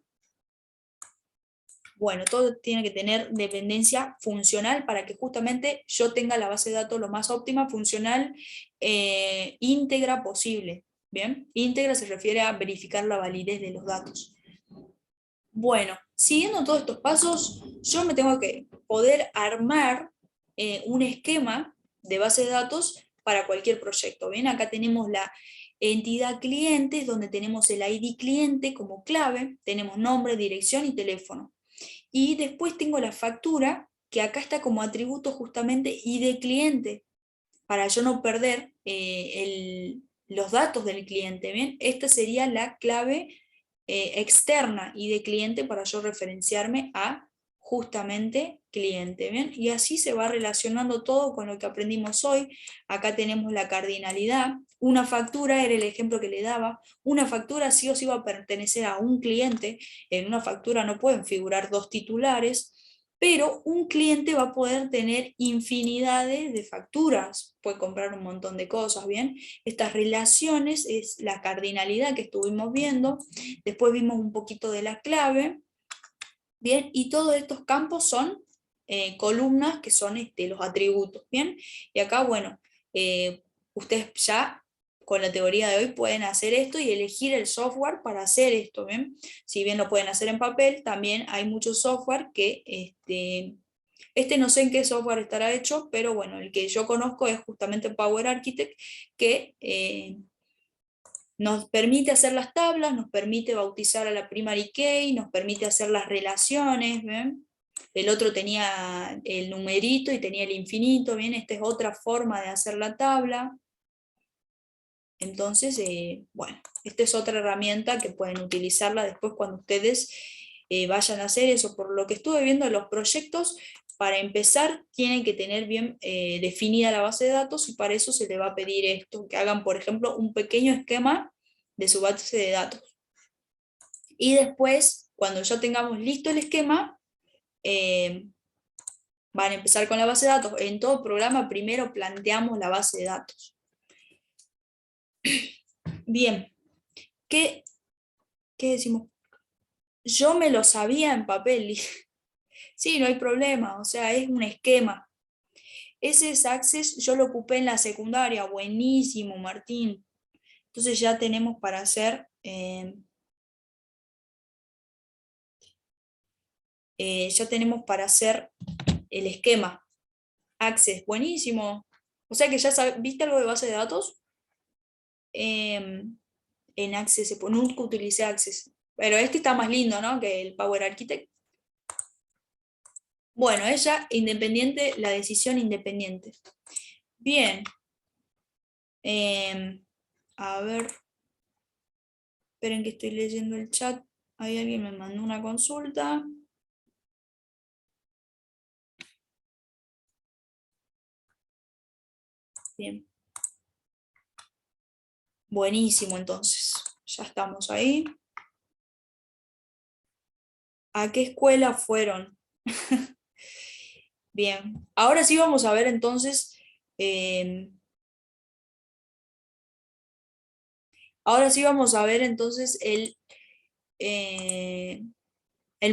Bueno, todo tiene que tener dependencia funcional para que justamente yo tenga la base de datos lo más óptima, funcional, íntegra posible. ¿Bien? Íntegra se refiere a verificar la validez de los datos. Bueno, siguiendo todos estos pasos, yo me tengo que poder armar un esquema de base de datos para cualquier proyecto. Bien, acá tenemos la entidad clientes, donde tenemos el ID cliente como clave, tenemos nombre, dirección y teléfono. Y después tengo la factura, que acá está como atributo justamente ID cliente, para yo no perder los datos del cliente. ¿Bien? Esta sería la clave externa ID cliente para yo referenciarme a justamente cliente. ¿Bien? Y así se va relacionando todo con lo que aprendimos hoy. Acá tenemos la cardinalidad. Una factura, era el ejemplo que le daba, una factura sí o sí va a pertenecer a un cliente. En una factura no pueden figurar dos titulares, pero un cliente va a poder tener infinidades de facturas, puede comprar un montón de cosas, ¿bien? Estas relaciones es la cardinalidad que estuvimos viendo, después vimos un poquito de la clave, ¿bien? Y todos estos campos son columnas que son los atributos, ¿bien? Y acá, bueno, ustedes ya con la teoría de hoy pueden hacer esto y elegir el software para hacer esto, ¿bien? Si bien lo pueden hacer en papel, también hay muchos software que, no sé en qué software estará hecho, pero bueno, el que yo conozco es justamente Power Architect, que nos permite hacer las tablas, nos permite bautizar a la primary key, nos permite hacer las relaciones, ¿ven? El otro tenía el numerito y tenía el infinito, ¿bien? Esta es otra forma de hacer la tabla. Entonces, bueno, esta es otra herramienta que pueden utilizarla después cuando ustedes vayan a hacer eso. Por lo que estuve viendo los proyectos, para empezar tienen que tener bien definida la base de datos y para eso se les va a pedir esto, que hagan, por ejemplo, un pequeño esquema de su base de datos. Y después, cuando ya tengamos listo el esquema, van a empezar con la base de datos. En todo programa primero planteamos la base de datos. Bien, ¿qué decimos? Yo me lo sabía en papel. Sí, no hay problema, o sea, es un esquema. Ese es Access, yo lo ocupé en la secundaria, buenísimo, Martín. Entonces ya tenemos para hacer, el esquema. Access, buenísimo. O sea que ya ¿viste algo de base de datos? En Access, nunca utilicé Access. Pero este está más lindo, ¿no? Que el Power Architect. Bueno, ella independiente, la decisión independiente. Bien. A ver. Esperen que estoy leyendo el chat. Ahí alguien me mandó una consulta. Bien. Buenísimo, entonces. Ya estamos ahí. ¿A qué escuela fueron? Bien. Ahora sí vamos a ver entonces. Ahora sí vamos a ver entonces el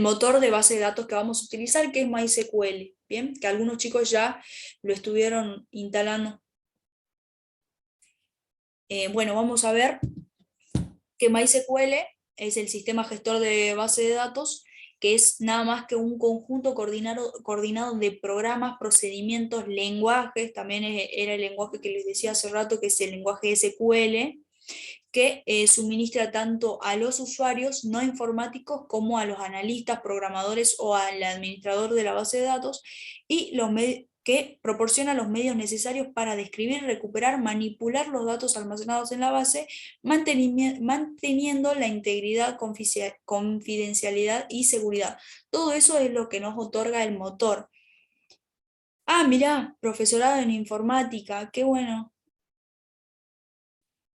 motor de base de datos que vamos a utilizar, que es MySQL. Bien, que algunos chicos ya lo estuvieron instalando. Bueno, vamos a ver que MySQL es el sistema gestor de base de datos, que es nada más que un conjunto coordinado de programas, procedimientos, lenguajes. También era el lenguaje que les decía hace rato, que es el lenguaje SQL, que suministra tanto a los usuarios no informáticos como a los analistas, programadores o al administrador de la base de datos, y que proporciona los medios necesarios para describir, recuperar, manipular los datos almacenados en la base, manteniendo la integridad, confidencialidad y seguridad. Todo eso es lo que nos otorga el motor. Ah, mirá, profesorado en informática, qué bueno.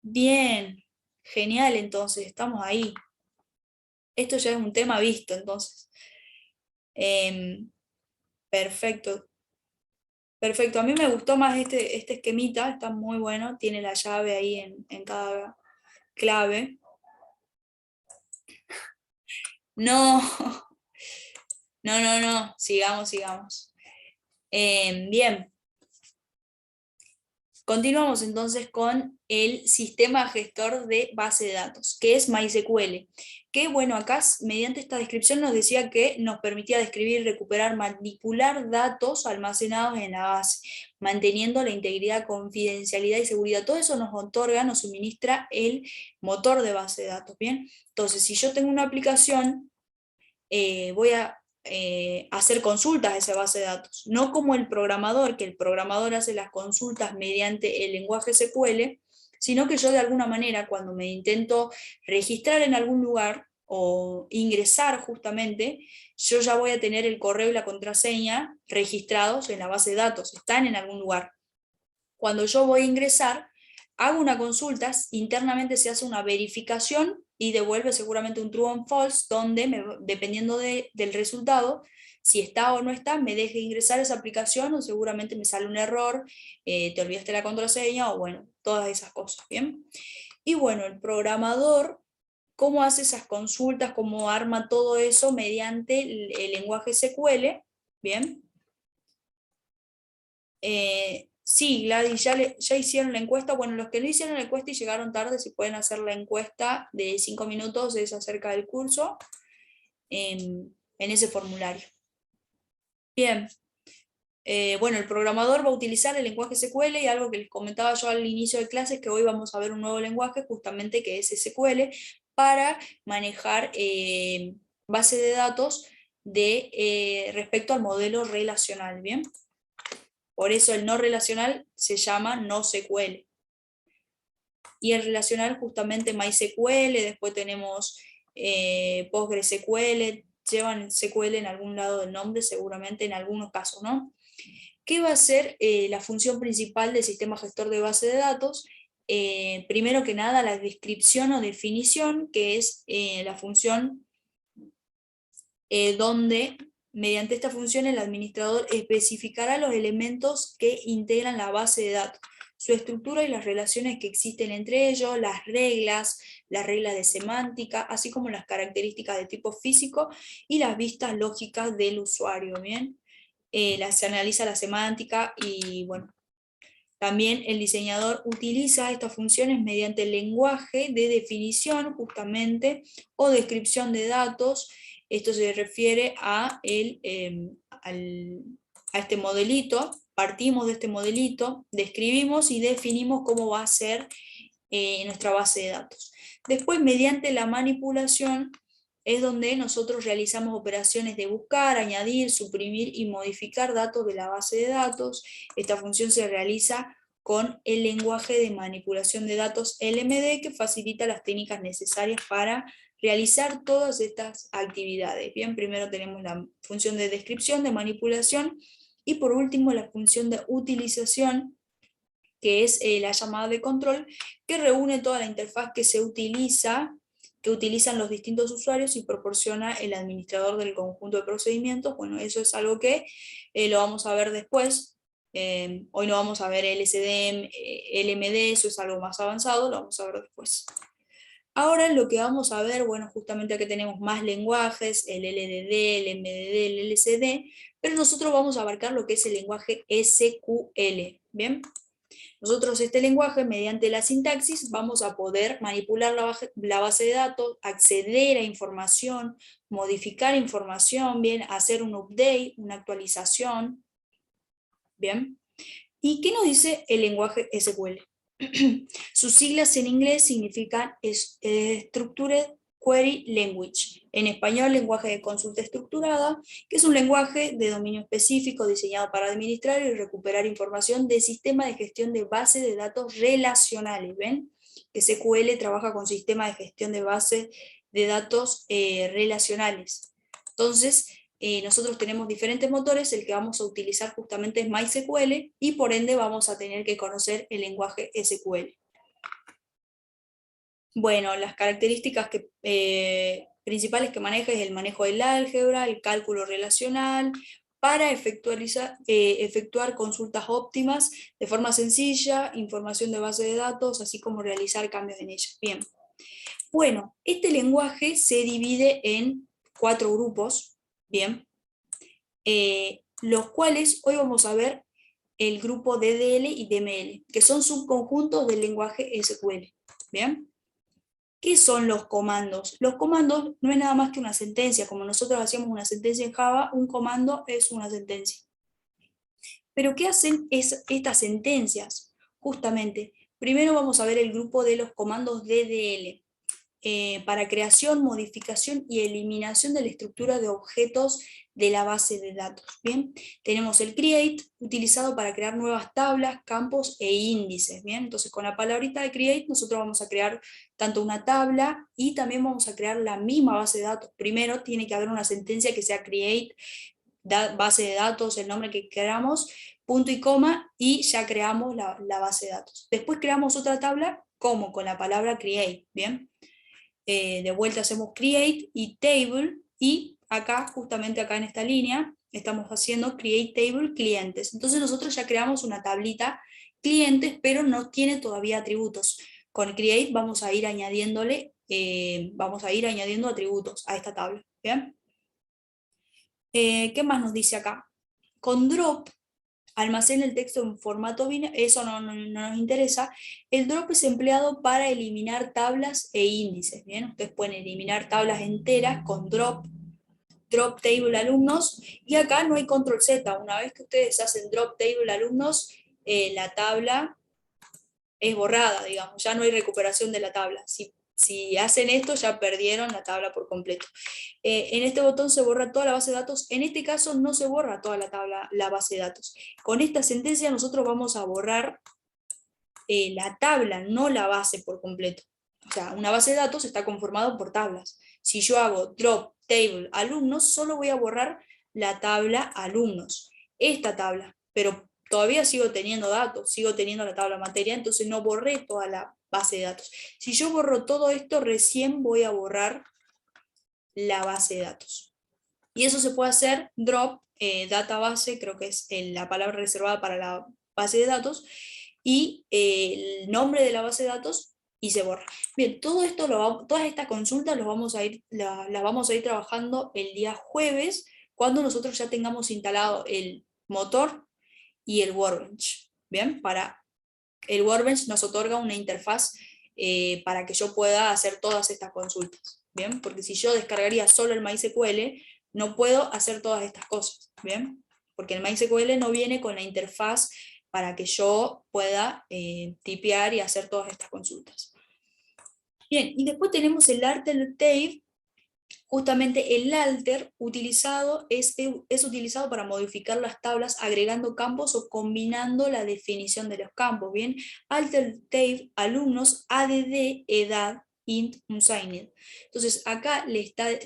Bien, genial, entonces, estamos ahí. Esto ya es un tema visto, entonces. Perfecto. Perfecto. A mí me gustó más este esquemita, está muy bueno, tiene la llave ahí en cada clave. No, no, sigamos. Bien. Continuamos entonces con el sistema gestor de base de datos, que es MySQL. Que bueno, acá mediante esta descripción nos decía que nos permitía describir, recuperar, manipular datos almacenados en la base, manteniendo la integridad, confidencialidad y seguridad. Todo eso nos otorga, nos suministra el motor de base de datos. Bien, entonces si yo tengo una aplicación, voy a hacer consultas a esa base de datos, no como el programador, que el programador hace las consultas mediante el lenguaje SQL, sino que yo de alguna manera cuando me intento registrar en algún lugar o ingresar justamente, yo ya voy a tener el correo y la contraseña registrados en la base de datos, están en algún lugar. Cuando yo voy a ingresar, hago una consulta, internamente se hace una verificación y devuelve seguramente un true o un false, donde dependiendo del resultado, si está o no está, me deje ingresar esa aplicación o seguramente me sale un error, te olvidaste la contraseña o bueno, todas esas cosas, ¿bien? Y bueno, el programador, ¿cómo hace esas consultas? ¿Cómo arma todo eso mediante el lenguaje SQL? ¿Bien? Sí, Gladys, ya hicieron la encuesta. Bueno, los que no hicieron la encuesta y llegaron tarde, si pueden hacer la encuesta de 5 minutos, es acerca del curso, en ese formulario. Bien. Bueno, el programador va a utilizar el lenguaje SQL y algo que les comentaba yo al inicio de clase es que hoy vamos a ver un nuevo lenguaje justamente que es SQL para manejar base de datos respecto al modelo relacional, ¿bien? Por eso el no relacional se llama no SQL. Y el relacional justamente MySQL, después tenemos PostgreSQL, llevan SQL en algún lado del nombre seguramente en algunos casos, ¿no? ¿Qué va a ser la función principal del sistema gestor de base de datos? Primero que nada, la descripción o definición, que es la función donde, mediante esta función, el administrador especificará los elementos que integran la base de datos, su estructura y las relaciones que existen entre ellos, las reglas de semántica, así como las características de tipo físico y las vistas lógicas del usuario, ¿bien? Se analiza la semántica y bueno, también el diseñador utiliza estas funciones mediante el lenguaje de definición justamente o descripción de datos. Esto se refiere a este modelito, partimos de este modelito, describimos y definimos cómo va a ser nuestra base de datos. Después, mediante la manipulación, es donde nosotros realizamos operaciones de buscar, añadir, suprimir y modificar datos de la base de datos. Esta función se realiza con el lenguaje de manipulación de datos LMD, que facilita las técnicas necesarias para realizar todas estas actividades. Bien, primero tenemos la función de descripción, de manipulación, y por último la función de utilización, que es la llamada de control, que reúne toda la interfaz que utilizan los distintos usuarios y proporciona el administrador del conjunto de procedimientos. Bueno, eso es algo que lo vamos a ver después. Hoy no vamos a ver LSD, LMD, eso es algo más avanzado, lo vamos a ver después. Ahora lo que vamos a ver, bueno, justamente aquí tenemos más lenguajes, el LDD, el MDD, el LSD, pero nosotros vamos a abarcar lo que es el lenguaje SQL, ¿bien? Nosotros este lenguaje, mediante la sintaxis, vamos a poder manipular la base de datos, acceder a información, modificar información, bien, hacer un update, una actualización, bien. ¿Y qué nos dice el lenguaje SQL? Sus siglas en inglés significan Structured Query Language, en español lenguaje de consulta estructurada, que es un lenguaje de dominio específico diseñado para administrar y recuperar información de sistema de gestión de bases de datos relacionales. ¿Ven? SQL trabaja con sistemas de gestión de bases de datos relacionales. Entonces, nosotros tenemos diferentes motores, el que vamos a utilizar justamente es MySQL y por ende vamos a tener que conocer el lenguaje SQL. Bueno, las características principales que maneja es el manejo del álgebra, el cálculo relacional, para efectuar consultas óptimas de forma sencilla, información de base de datos, así como realizar cambios en ellas. Bien. Bueno, este lenguaje se divide en 4 grupos, bien, los cuales hoy vamos a ver el grupo DDL y DML, que son subconjuntos del lenguaje SQL. ¿Bien? ¿Qué son los comandos? Los comandos no es nada más que una sentencia, como nosotros hacíamos una sentencia en Java, un comando es una sentencia. Pero ¿qué hacen estas sentencias? Justamente, primero vamos a ver el grupo de los comandos DDL. Para creación, modificación y eliminación de la estructura de objetos de la base de datos. Bien, tenemos el create, utilizado para crear nuevas tablas, campos e índices. Bien, entonces con la palabrita de create nosotros vamos a crear tanto una tabla y también vamos a crear la misma base de datos. Primero tiene que haber una sentencia que sea create, base de datos, el nombre que queramos, punto y coma, y ya creamos la base de datos. Después creamos otra tabla, como con la palabra create. Bien. De vuelta hacemos create y table, y acá, justamente acá en esta línea, estamos haciendo create table clientes. Entonces nosotros ya creamos una tablita clientes, pero no tiene todavía atributos. Con create vamos a ir añadiéndole, vamos a ir añadiendo atributos a esta tabla. ¿Bien? ¿Qué más nos dice acá? Con drop almacena el texto en formato binario, eso no nos interesa. El drop es empleado para eliminar tablas e índices, ¿bien? Ustedes pueden eliminar tablas enteras con drop table alumnos, y acá no hay control Z. Una vez que ustedes hacen drop table alumnos, la tabla es borrada, digamos, ya no hay recuperación de la tabla. Si hacen esto, ya perdieron la tabla por completo. En este botón se borra toda la base de datos. En este caso no se borra toda la tabla, la base de datos. Con esta sentencia nosotros vamos a borrar la tabla, no la base por completo. O sea, una base de datos está conformada por tablas. Si yo hago drop table alumnos, solo voy a borrar la tabla alumnos, esta tabla, pero todavía sigo teniendo datos, sigo teniendo la tabla materia, entonces no borré toda la base de datos. Si yo borro todo esto, recién voy a borrar la base de datos. Y eso se puede hacer drop database, creo que es la palabra reservada para la base de datos, y el nombre de la base de datos, y se borra. Bien, todo esto todas estas consultas las vamos a ir trabajando el día jueves, cuando nosotros ya tengamos instalado el motor y el Workbench. Bien, el Workbench nos otorga una interfaz para que yo pueda hacer todas estas consultas. Bien, porque si yo descargaría solo el MySQL, no puedo hacer todas estas cosas. Bien, porque el MySQL no viene con la interfaz para que yo pueda tipear y hacer todas estas consultas. Bien, y después tenemos el alter tab. Justamente el alter es utilizado para modificar las tablas agregando campos o combinando la definición de los campos. Bien, alter tab alumnos add edad int unsigned. Entonces acá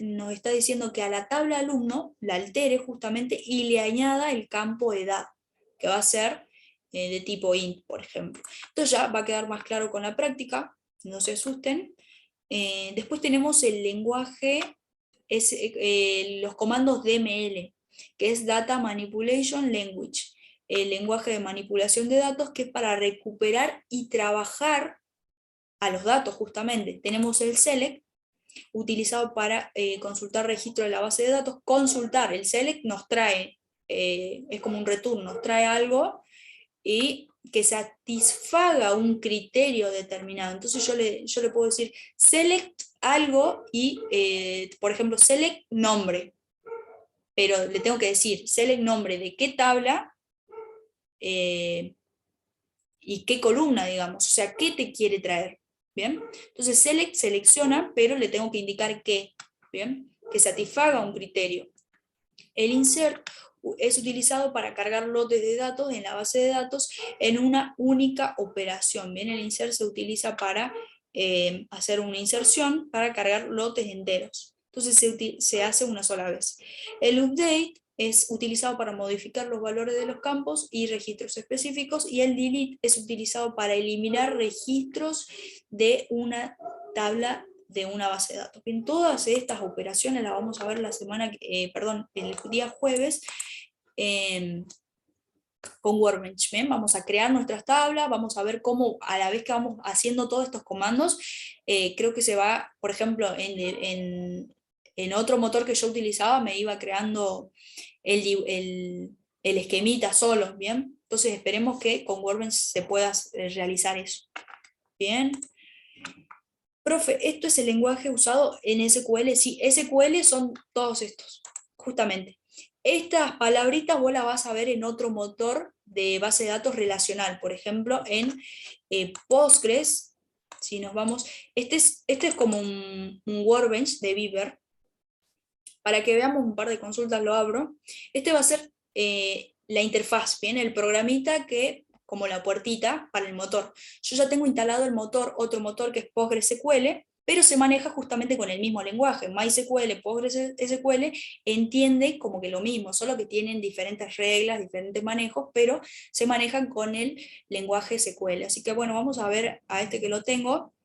nos está diciendo que a la tabla alumno la altere justamente y le añada el campo edad, que va a ser de tipo int, por ejemplo. Entonces ya va a quedar más claro con la práctica, no se asusten. Después tenemos el lenguaje, los comandos DML, que es Data Manipulation Language, el lenguaje de manipulación de datos, que es para recuperar y trabajar a los datos justamente. Tenemos el select, utilizado para consultar registro de la base de datos. Consultar, el select nos trae, es como un return, nos trae algo y que satisfaga un criterio determinado. Entonces yo le puedo decir select algo y, por ejemplo, select nombre, pero le tengo que decir select nombre de qué tabla y qué columna, digamos, o sea, qué te quiere traer. ¿Bien? Entonces select selecciona, pero le tengo que indicar qué, ¿bien? Que satisfaga un criterio. El insert es utilizado para cargar lotes de datos en la base de datos en una única operación. Bien, el insert se utiliza para hacer una inserción, para cargar lotes enteros. Entonces se hace una sola vez. El update es utilizado para modificar los valores de los campos y registros específicos, y el delete es utilizado para eliminar registros de una tabla de una base de datos. En todas estas operaciones las vamos a ver el día jueves con Workbench. ¿Bien? Vamos a crear nuestras tablas, vamos a ver cómo a la vez que vamos haciendo todos estos comandos, creo que se va, por ejemplo, en otro motor que yo utilizaba me iba creando el esquemita solo, ¿bien? Entonces esperemos que con Workbench se pueda realizar eso. Bien. Profe, ¿esto es el lenguaje usado en SQL? Sí, SQL son todos estos, justamente. Estas palabritas vos las vas a ver en otro motor de base de datos relacional, por ejemplo, en Postgres. Si nos vamos, este es como un Workbench de Beaver. Para que veamos un par de consultas, lo abro. Este va a ser la interfaz, ¿bien? El programita que, como la puertita para el motor. Yo ya tengo instalado el motor, otro motor que es PostgreSQL, pero se maneja justamente con el mismo lenguaje. MySQL, PostgreSQL, entiende como que lo mismo, solo que tienen diferentes reglas, diferentes manejos, pero se manejan con el lenguaje SQL. Así que bueno, vamos a ver a este que lo tengo.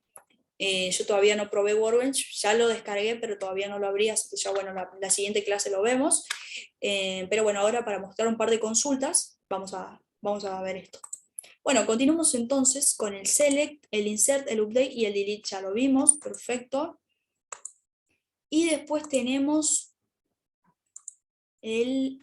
Yo todavía no probé Workbench, ya lo descargué, pero todavía no lo abrí, así que ya bueno, la siguiente clase lo vemos. Pero bueno, ahora para mostrar un par de consultas, vamos a ver esto. Bueno, continuamos entonces con el select, el insert, el update y el delete, ya lo vimos, perfecto. Y después tenemos el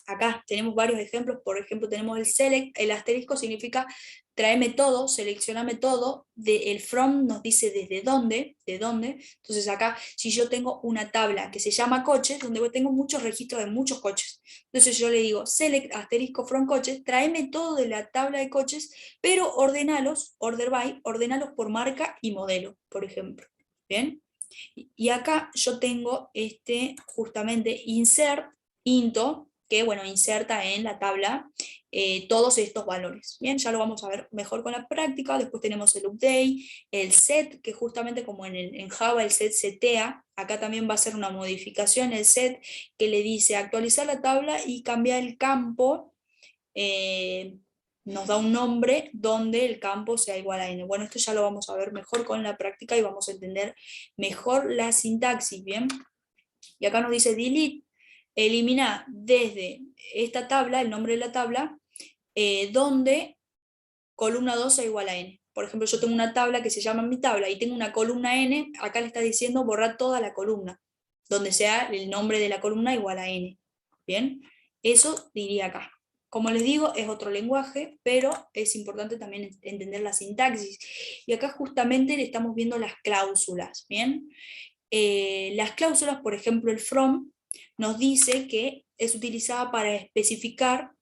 acá tenemos varios ejemplos, por ejemplo tenemos el select, el asterisco significa tráeme todo, seleccioname todo, el from nos dice desde dónde, de dónde, entonces acá si yo tengo una tabla que se llama coches, donde tengo muchos registros de muchos coches, entonces yo le digo select asterisco from coches, tráeme todo de la tabla de coches, pero ordenalos, order by, ordenalos por marca y modelo, por ejemplo, ¿bien? Y acá yo tengo justamente insert, into, que bueno, inserta en la tabla todos estos valores. Bien, ya lo vamos a ver mejor con la práctica. Después tenemos el update, el set, que justamente como en Java el set setea, acá también va a ser una modificación el set que le dice actualizar la tabla y cambiar el campo. Nos da un nombre donde el campo sea igual a n. Bueno, esto ya lo vamos a ver mejor con la práctica y vamos a entender mejor la sintaxis, ¿bien? Y acá nos dice delete, elimina desde esta tabla, el nombre de la tabla, donde columna 2 es igual a n. Por ejemplo, yo tengo una tabla que se llama mi tabla y tengo una columna n, acá le está diciendo borrar toda la columna, donde sea el nombre de la columna igual a n. ¿Bien? Eso diría acá. Como les digo, es otro lenguaje, pero es importante también entender la sintaxis. Y acá justamente le estamos viendo las cláusulas, ¿bien? Las cláusulas, por ejemplo, el from, nos dice que es utilizada para especificar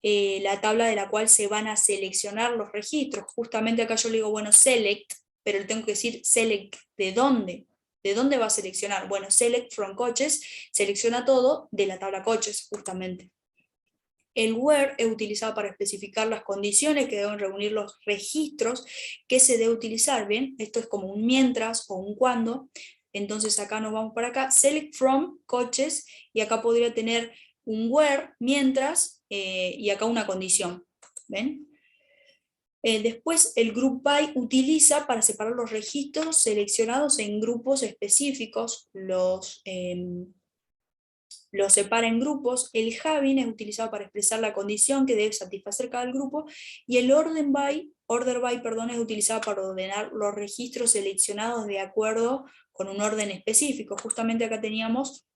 la tabla de la cual se van a seleccionar los registros. Justamente acá yo le digo, bueno, select, pero le tengo que decir select ¿de dónde? ¿De dónde va a seleccionar? Bueno, select from coches, selecciona todo de la tabla coches, justamente. El where es utilizado para especificar las condiciones que deben reunir los registros que se debe utilizar, ¿bien? Esto es como un mientras o un cuando. Entonces acá nos vamos para acá, select from coches, y acá podría tener un where, mientras, y acá una condición, ¿ven? Después el group by utiliza para separar los registros seleccionados en grupos específicos, los separa en grupos. El having es utilizado para expresar la condición que debe satisfacer cada grupo, y el order by, es utilizado para ordenar los registros seleccionados de acuerdo con un orden específico. Justamente acá teníamos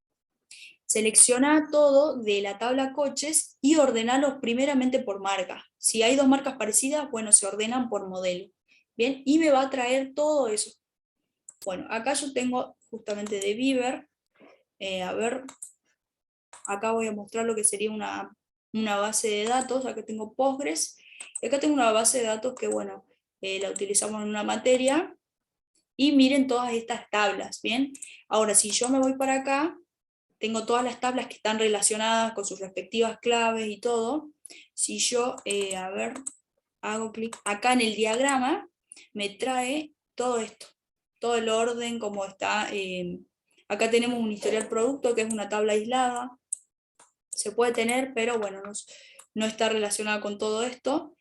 selecciona todo de la tabla coches y ordenarlos primeramente por marca. Si hay dos marcas parecidas, bueno, se ordenan por modelo. Bien, y me va a traer todo eso. Bueno, acá yo tengo justamente de Beaver, a ver, acá voy a mostrar lo que sería una base de datos. Acá tengo Postgres, y acá tengo una base de datos que, bueno, la utilizamos en una materia, y miren todas estas tablas, ¿bien? Ahora, si yo me voy para acá, tengo todas las tablas que están relacionadas con sus respectivas claves y todo. Si yo, a ver, hago clic acá en el diagrama, me trae todo esto, todo el orden como está. Acá tenemos un historial producto, que es una tabla aislada. Se puede tener, pero bueno, no está relacionada con todo esto.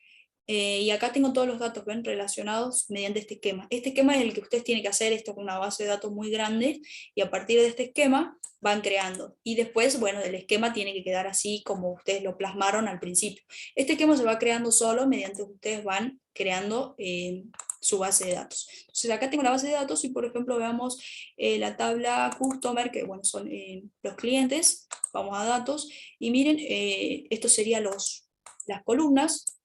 Y acá tengo todos los datos, ¿ven? Relacionados mediante este esquema. Este esquema es el que ustedes tienen que hacer. Esto es una base de datos muy grande, y a partir de este esquema van creando. Y después, bueno, del esquema tiene que quedar así como ustedes lo plasmaron al principio. Este esquema se va creando solo mediante que ustedes van creando su base de datos. Entonces acá tengo la base de datos, y por ejemplo veamos la tabla customer, que bueno, son los clientes. Vamos a datos, y miren, esto serían las columnas,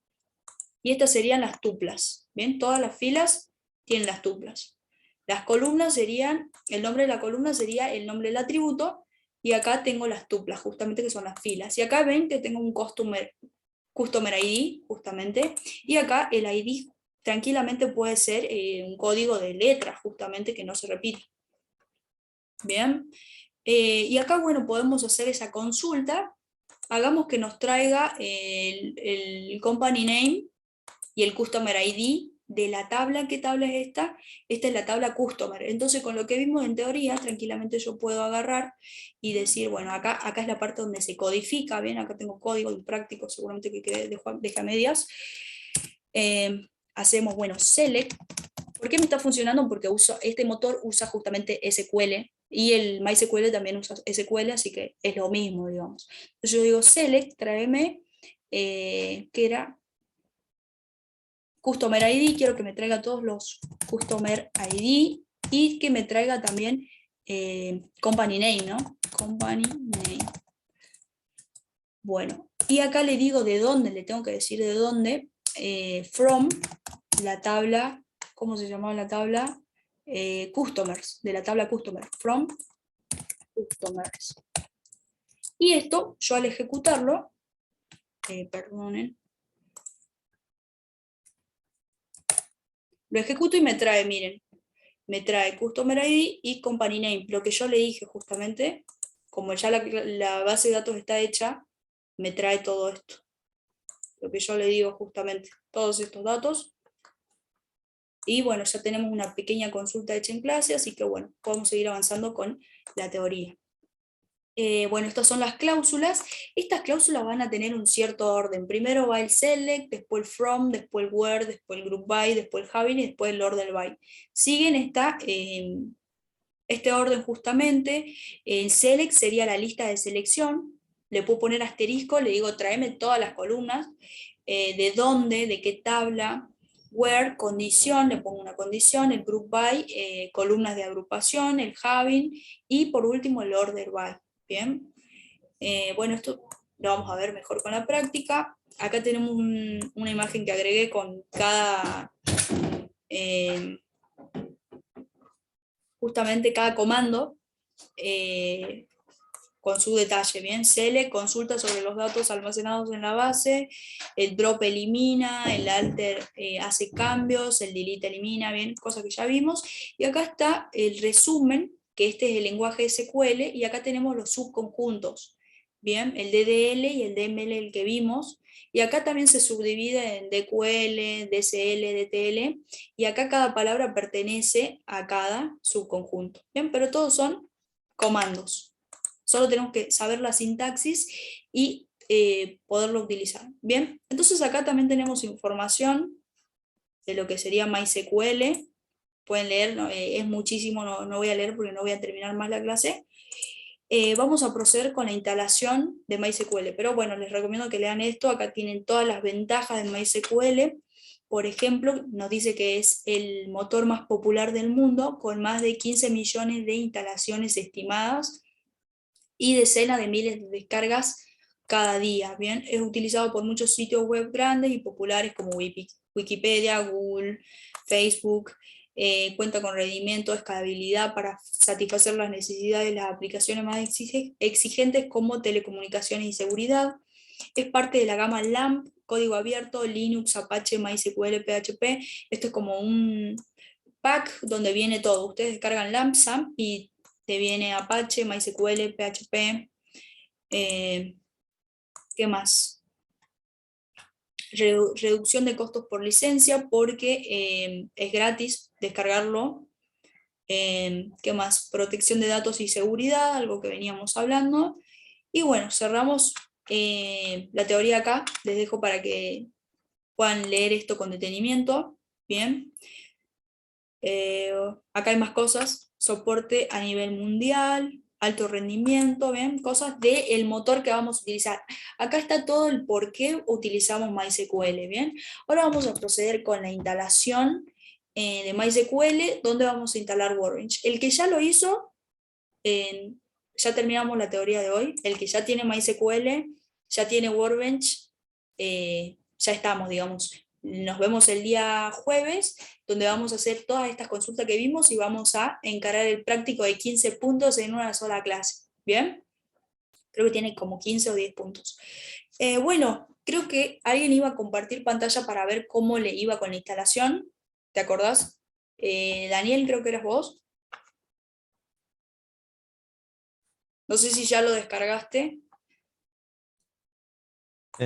y estas serían las tuplas. Bien, todas las filas tienen las tuplas. Las columnas serían, el nombre de la columna sería el nombre del atributo, y acá tengo las tuplas, justamente, que son las filas. Y acá ven que tengo un customer ID, justamente, y acá el ID tranquilamente puede ser un código de letras, justamente, que no se repite. Bien, y acá, bueno, podemos hacer esa consulta. Hagamos que nos traiga el company name y el Customer ID de la tabla. ¿Qué tabla es esta? Esta es la tabla Customer. Entonces, con lo que vimos en teoría, tranquilamente yo puedo agarrar y decir, bueno, acá es la parte donde se codifica, bien, acá tengo código y práctico, seguramente que deja medias. Hacemos, bueno, select. ¿Por qué me está funcionando? Porque este motor usa justamente SQL, y el MySQL también usa SQL, así que es lo mismo, digamos. Entonces yo digo select, tráeme, que era Customer ID, quiero que me traiga todos los Customer ID, y que me traiga también Company Name, ¿no? Company Name. Bueno, y acá le digo de dónde, le tengo que decir de dónde, from la tabla, ¿cómo se llamaba la tabla? Customers, de la tabla Customers, from Customers. Y esto, yo al ejecutarlo, perdonen, lo ejecuto y me trae, miren, me trae Customer ID y Company Name, lo que yo le dije justamente, como ya la base de datos está hecha, me trae todo esto. Lo que yo le digo justamente, todos estos datos. Y bueno, ya tenemos una pequeña consulta hecha en clase, así que bueno, podemos seguir avanzando con la teoría. Bueno, estas son las cláusulas. Estas cláusulas van a tener un cierto orden. Primero va el select, después el from, después el where, después el group by, después el having y después el order by. Siguen este orden justamente. El select sería la lista de selección. Le puedo poner asterisco, le digo tráeme todas las columnas. De dónde, de qué tabla. Where, condición, le pongo una condición. El group by, columnas de agrupación. El having y por último el order by. Bien, bueno, esto lo vamos a ver mejor con la práctica. Acá tenemos una imagen que agregué con justamente cada comando con su detalle. Bien, select consulta sobre los datos almacenados en la base, el drop elimina, el alter hace cambios, el delete elimina, bien, cosas que ya vimos. Y acá está el resumen, que este es el lenguaje SQL, y acá tenemos los subconjuntos, bien, el DDL y el DML, el que vimos, y acá también se subdivide en DQL, DCL, DTL, y acá cada palabra pertenece a cada subconjunto, bien, pero todos son comandos. Solo tenemos que saber la sintaxis y poderlo utilizar. Bien, entonces acá también tenemos información de lo que sería MySQL. Pueden leer, no, es muchísimo, no voy a leer porque no voy a terminar más la clase. Vamos a proceder con la instalación de MySQL, pero bueno, les recomiendo que lean esto. Acá tienen todas las ventajas de MySQL. Por ejemplo, nos dice que es el motor más popular del mundo, con más de 15 millones de instalaciones estimadas y decenas de miles de descargas cada día. Bien, es utilizado por muchos sitios web grandes y populares como Wikipedia, Google, Facebook. Cuenta con rendimiento, escalabilidad para satisfacer las necesidades de las aplicaciones más exigentes como telecomunicaciones y seguridad. Es parte de la gama LAMP, código abierto, Linux, Apache, MySQL, PHP. Esto es como un pack donde viene todo. Ustedes descargan LAMP, SAMP y te viene Apache, MySQL, PHP. ¿Qué más? Reducción de costos por licencia porque es gratis descargarlo. ¿Qué más? Protección de datos y seguridad, algo que veníamos hablando. Y bueno, cerramos la teoría acá. Les dejo para que puedan leer esto con detenimiento. Bien. Acá hay más cosas. Soporte a nivel mundial, alto rendimiento, ¿ven? Cosas del motor que vamos a utilizar. Acá está todo el por qué utilizamos MySQL, ¿bien? Ahora vamos a proceder con la instalación de MySQL, donde vamos a instalar Workbench. El que ya lo hizo, ya terminamos la teoría de hoy. El que ya tiene MySQL, ya tiene Workbench, ya estamos, digamos. Nos vemos el día jueves, donde vamos a hacer todas estas consultas que vimos y vamos a encarar el práctico de 15 puntos en una sola clase. ¿Bien? Creo que tiene como 15 o 10 puntos. Bueno, creo que alguien iba a compartir pantalla para ver cómo le iba con la instalación. ¿Te acordás? Daniel, creo que eras vos. No sé si ya lo descargaste.